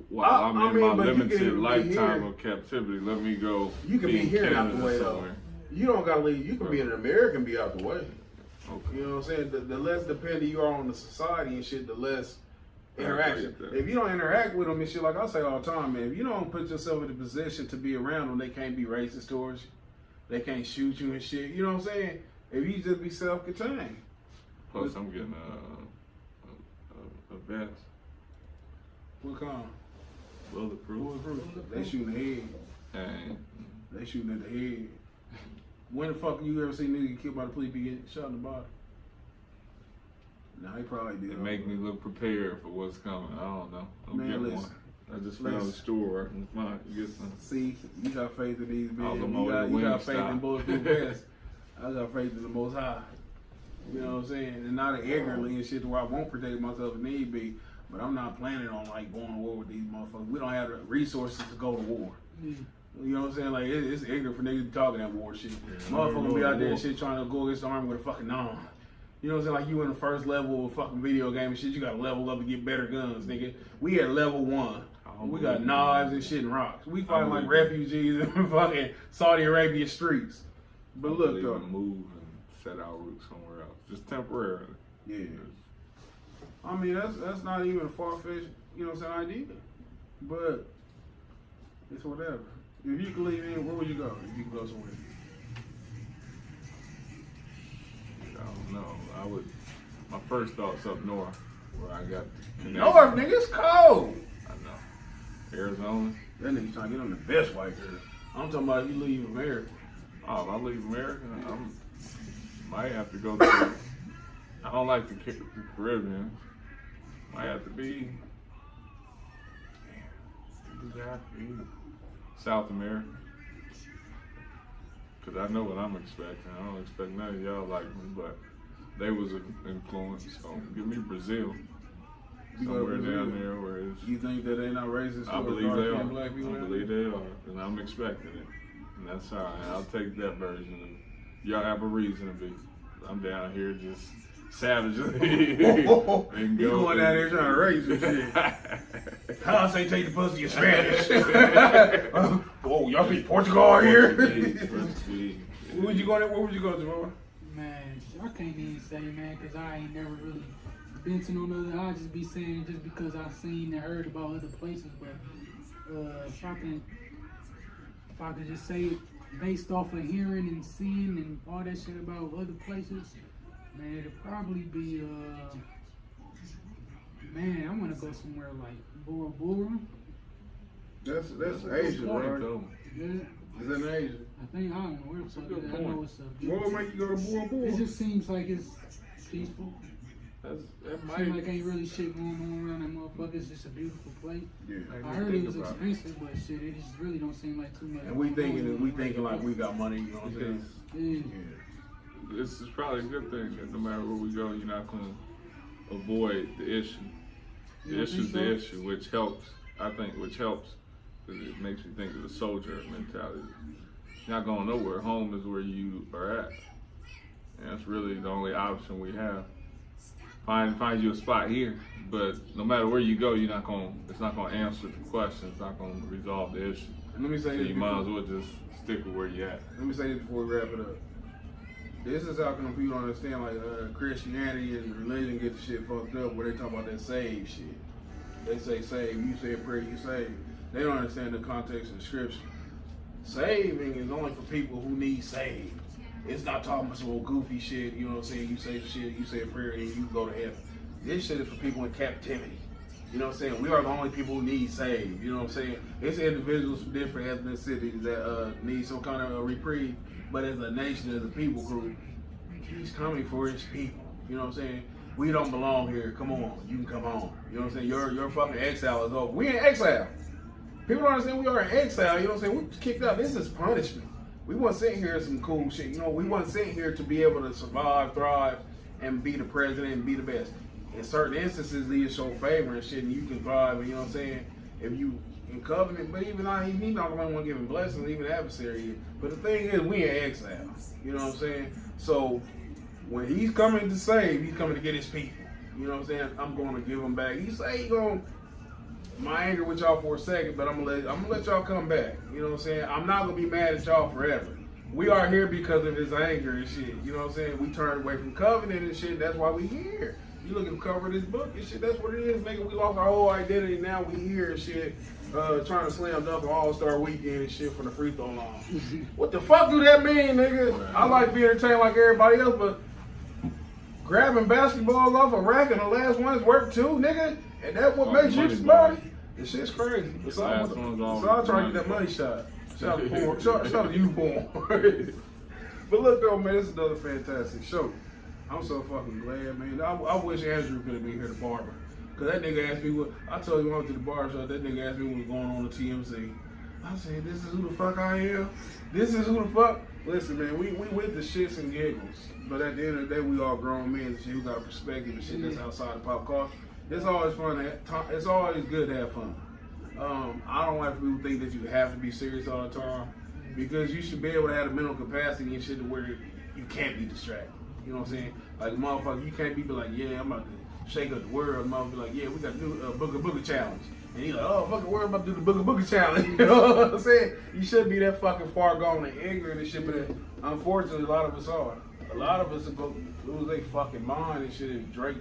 well, I I'm in mean, my but you can limited even be lifetime here. of captivity. Let me go. You can be in here and out the Canada way, though. somewhere. You don't gotta leave. You can be an American, be out the way. Okay. You know what I'm saying? The less dependent you are on the society and shit, the less interaction. I agree with that. If you don't interact with them and shit, like I say all the time, man, if you don't put yourself in a position to be around them, they can't be racist towards you. They can't shoot you and shit. You know what I'm saying? If you just be self-contained. Plus, I'm getting a vest, What kind? bulletproof, They shooting the head. and They shooting at the head. When the fuck you ever seen nigga get killed by the police be getting shot in the body? Nah, he probably did. it make me look prepared for what's coming. I don't know. I'm Man, getting listen. one. I just found the store. Mine, get some. See, you got faith in these All men. them You old got faith Wingstop. in Bulletproof Vest. I got faith in the Most High. You know what I'm saying? And not ignorantly and shit to where I won't protect myself if need be. But I'm not planning on like going to war with these motherfuckers. We don't have the resources to go to war. Yeah. You know what I'm saying? Like it's ignorant for niggas to be talking that war shit. Yeah, Motherfuckers be out there war. and shit trying to go against the army with a fucking arm. You know what I'm saying? Like you in the first level of a fucking video game and shit, you gotta level up and get better guns, nigga. We at level 1. We got knives and shit and rocks. We fighting like refugees in fucking Saudi Arabia streets. But look though. Move and set our roots somewhere else. Just temporarily. Yeah. I mean that's not even a far-fetched, you know what I'm saying, idea. But it's whatever. If you could leave in, where would you go? If you could go somewhere. I don't know. I would. My first thought's up north, where I got connected. North, nigga, it's cold. I know. Arizona. That nigga trying to get on the best white girl. I'm talking about if you leave America. Oh, if I leave America, might have to go to. I don't like the Caribbean. Might have to be. Does it have to be South America? Because I know what I'm expecting. I don't expect none of y'all like me, but they was an influence. So give me Brazil. You go to Somewhere Brazil? down there where it's. You think that they not racist I towards believe they dark are. and black people? I believe they are, and I'm expecting it, and that's all right. I'll take that version. Of y'all have a reason to be. I'm down here just savagely. You going down there trying to race and shit. How I say take the pussy in Spanish? Oh, y'all speak Portugal here? Where would you go? Where would you go, Jamal? Man, I can't even say, man, because I ain't never really been to no other. I'll just be saying just because I've seen and heard about other places. But if I could just say it based off of hearing and seeing and all that shit about other places, man, it'd probably be, man, I want to go somewhere like Bora Bora. That's Asia, right? Yeah. Is that in Asia? I think, I don't know where the fuck it is. I know it's What would make you go to Bora Bora? It just seems like it's peaceful. That Seems like ain't really shit going on around that motherfucker. It's just a beautiful place. Yeah. I heard it was expensive, but shit, it just really don't seem like too much. And we thinking like we got money, you know what I'm saying? Yeah. This is probably a good thing that no matter where we go, you're not going to avoid the issue. The issue's the issue, which helps, I think, because it makes me think of the soldier mentality. You're not going nowhere. Home is where you are at. And that's really the only option we have. Find you a spot here, but no matter where you go, it's not gonna answer the question. It's not gonna resolve the issue. And let me say So this you might as well just stick with where you at. Let me say this before we wrap it up. This is how come people don't understand like Christianity and religion get the shit fucked up where they talk about that save shit. They say save, you say a prayer, you save. They don't understand the context of the scripture. Saving is only for people who need saved. It's not talking about some old goofy shit, you know what I'm saying? You say shit, you say a prayer, and you go to heaven. This shit is for people in captivity. You know what I'm saying? We are the only people who need saved. You know what I'm saying? It's individuals from different ethnicities that need some kind of a reprieve. But as a nation, as a people group, he's coming for his people. You know what I'm saying? We don't belong here. Come on, you can come home. You know what I'm saying? Your fucking exile is over. We in exile. People don't understand we are in exile. You know what I'm saying? We was kicked out. This is punishment. We wasn't sitting here some cool shit. You know, we wasn't sitting here to be able to survive, thrive, and be the president and be the best. In certain instances, he show favor and shit, and you can thrive. And you know what I'm saying? If you in covenant, but even now, he's not the only one giving blessings, even the adversary. But the thing is, we in exile. You know what I'm saying? So when he's coming to save, he's coming to get his people. You know what I'm saying? I'm going to give him back. He say he going my anger with y'all for a second, but I'm gonna let y'all come back. You know what I'm saying? I'm not gonna be mad at y'all forever. We are here because of his anger and shit. You know what I'm saying? We turned away from covenant and shit. That's why we here. You look at the cover of this book and shit. That's what it is, nigga. We lost our whole identity. Now we here and shit, trying to slam dunk an All-Star weekend and shit from the free throw line. What the fuck do that mean, nigga? I like being entertained like everybody else, but grabbing basketballs off a rack and the last one's worth too, nigga. And that's what makes you somebody? This shit's crazy. So I'm trying to get that money shot. Shout out to you, Porn. But look though, man, this is another fantastic show. I'm so fucking glad, man. I wish Andrew could have been here, the barber. Cause that nigga asked me what, I told you when I went to the bar shop, that nigga asked me what was going on at TMC. I said, this is who the fuck I am? This is who the fuck? Listen, man, we with the shits and giggles. But at the end of the day, we all grown men and shit who got a perspective and shit that's outside of pop culture. It's always fun it's always good to have fun. I don't like people think that you have to be serious all the time. Because you should be able to have the mental capacity and shit to where you can't be distracted. You know what I'm saying? Like, motherfucker, you can't be like, yeah, I'm about to shake up the world. Motherfucker be like, yeah, we got a new booger challenge. And he's like, oh, fucking worry about to do the booger challenge. You know what I'm saying? You shouldn't be that fucking far gone and ignorant and shit, but unfortunately, a lot of us are. A lot of us are going to lose their fucking mind and shit, and Drake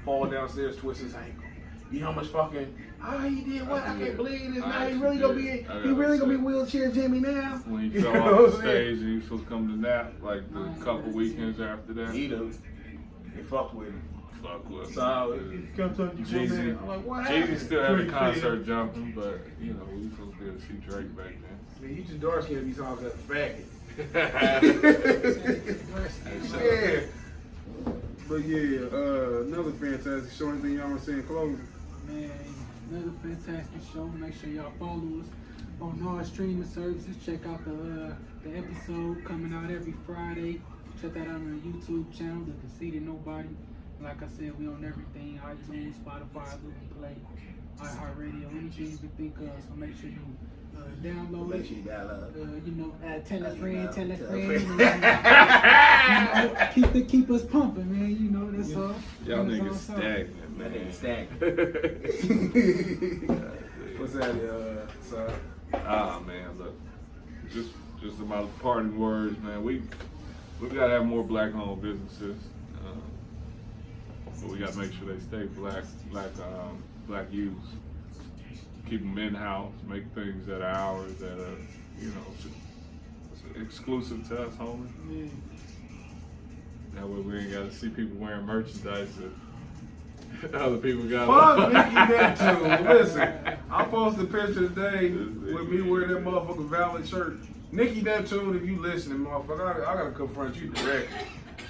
fall downstairs, twist his ankle. You know how much fucking, he did what? I can't believe this. Now he really gonna be wheelchair Jimmy now. When he fell off the stage and he was supposed to come to Nap, like the couple weekends after that. They fucked with him. So come talk to you, Jeezy. I'm like, what Jeezy happened? still had a concert jumping, but you know we supposed to be able to see Drake back then. Man, you just dark skinned be talking about faggot. Yeah. But yeah, another fantastic show. Anything y'all want to say in closing? Man, another fantastic show. Make sure y'all follow us on all streaming services. Check out the episode coming out every Friday. Check that out on the YouTube channel, The Conceited Knowbody. Like I said, we on everything: iTunes, Spotify, Google Play, iHeartRadio, anything you can think of. So make sure you download Make it. sure you download. Tell a friend. You know, keep us pumping, man. You know, that's all. Y'all That's niggas all. stagnant, That man. nigga stagnant. What's that, son? Man, look, just about parting words, man. We gotta have more black-owned businesses, but we gotta make sure they stay black used. Keep them in-house, make things that are ours, that are, you know, exclusive to us, homie. Yeah. That way we ain't gotta see people wearing merchandise that other people got. Fuck Nikki Neptune. Listen, I posted a picture today with me wearing that motherfucking Valid shirt. Nikki Neptune, if you listening, motherfucker, I gotta confront you directly.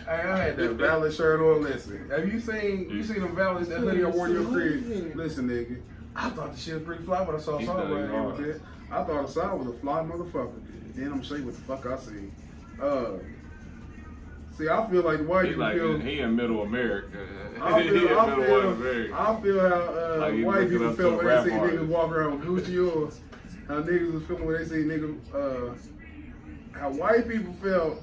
Hey, I had that Valid shirt on. Listen, have you seen them Valid, that hoodie I wore in your crib? Listen, nigga, I thought the shit was pretty fly, but I saw a song right here with that. I thought the song was a fly motherfucker. Then I'm gonna show you what the fuck I see. See, I feel like the white people feel. He in middle America. I feel how Like he white looking people up felt to when a they see rap niggas artist. walk around with Gucci on. How niggas was feeling when they see niggas. How white people felt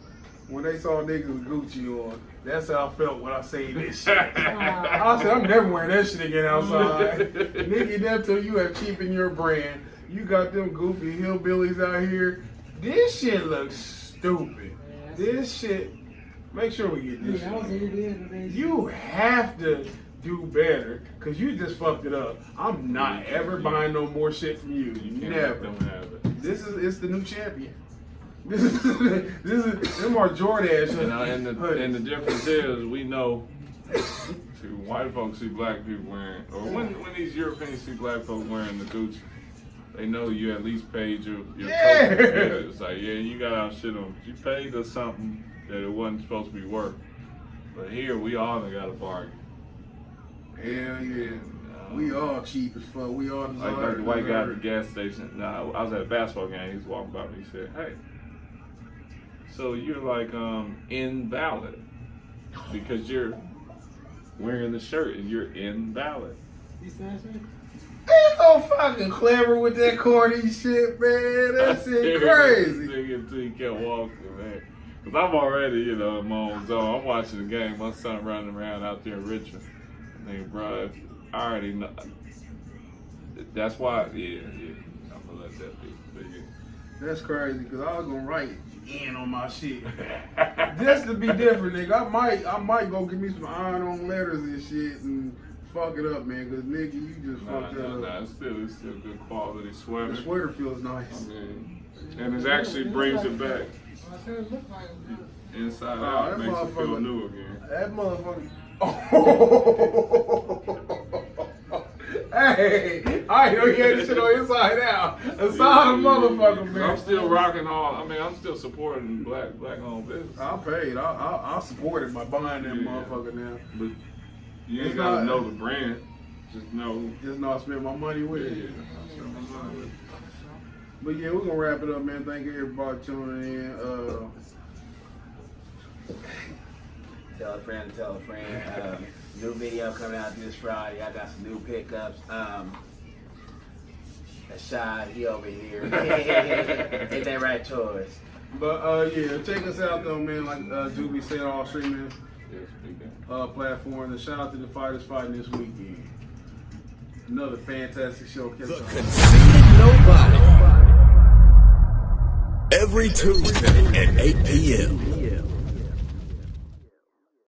when they saw niggas with Gucci on. That's how I felt when I seen this shit. I said, I'm never wearing that shit again outside. Nikki Neptune, you have cheapened your brand. You got them goofy hillbillies out here. This shit looks stupid. This shit. Make sure we get this shit. You have to do better, cause you just fucked it up. I'm not ever buying no more shit from you. Never. It's the new champion. This is them are Jordache. And the difference is we know. See, white folks see black people wearing, or when these Europeans see black folks wearing the Gucci, they know you at least paid your token. It's like, yeah, you got our shit on, but you paid us something that it wasn't supposed to be worth. But here, we all got a bargain. Hell yeah. We all cheap as fuck. We all like the white guy at the gas station. Nah, I was at a basketball game. He was walking by me. He said, "Hey, so you're like invalid because you're wearing the shirt and you're invalid." You said that? They're so fucking clever with that corny shit, man. That shit crazy. Until he kept walking, man. Cause I'm already, in my own zone. I'm watching the game. My son running around out there in Richmond. And bro, I already know. That's why, yeah. I'm gonna let that be. But yeah. That's crazy, cause I was gonna write in on my shit. Just to be different, nigga. I might go give me some iron-on letters and shit and fuck it up, man. Cause nigga, you just fucked that up. Nah, it's still good quality sweater. The sweater feels nice. And it actually brings it back. Inside out, makes it feel new again. That motherfucker. Hey, I know you had this shit on inside out. Inside the motherfucker, man. I'm still rocking I'm still supporting black owned business. I paid. I support it by buying that motherfucker now. But you ain't gotta know the brand. Just know. Just know I spent my money with it. Yeah, I spent my money with it. But yeah, we're gonna wrap it up, man. Thank you everybody tuning in. Tell a friend to tell a friend. New video coming out this Friday. I got some new pickups. Shad, he over here. Ain't that right, Taurus? But yeah, check us out though, man. Like Juby said, all streaming Yes, speaking. platforms. And shout out to the fighters fighting this weekend. Another fantastic show. The Conceited Knowbody. Every Tuesday at 8 p.m.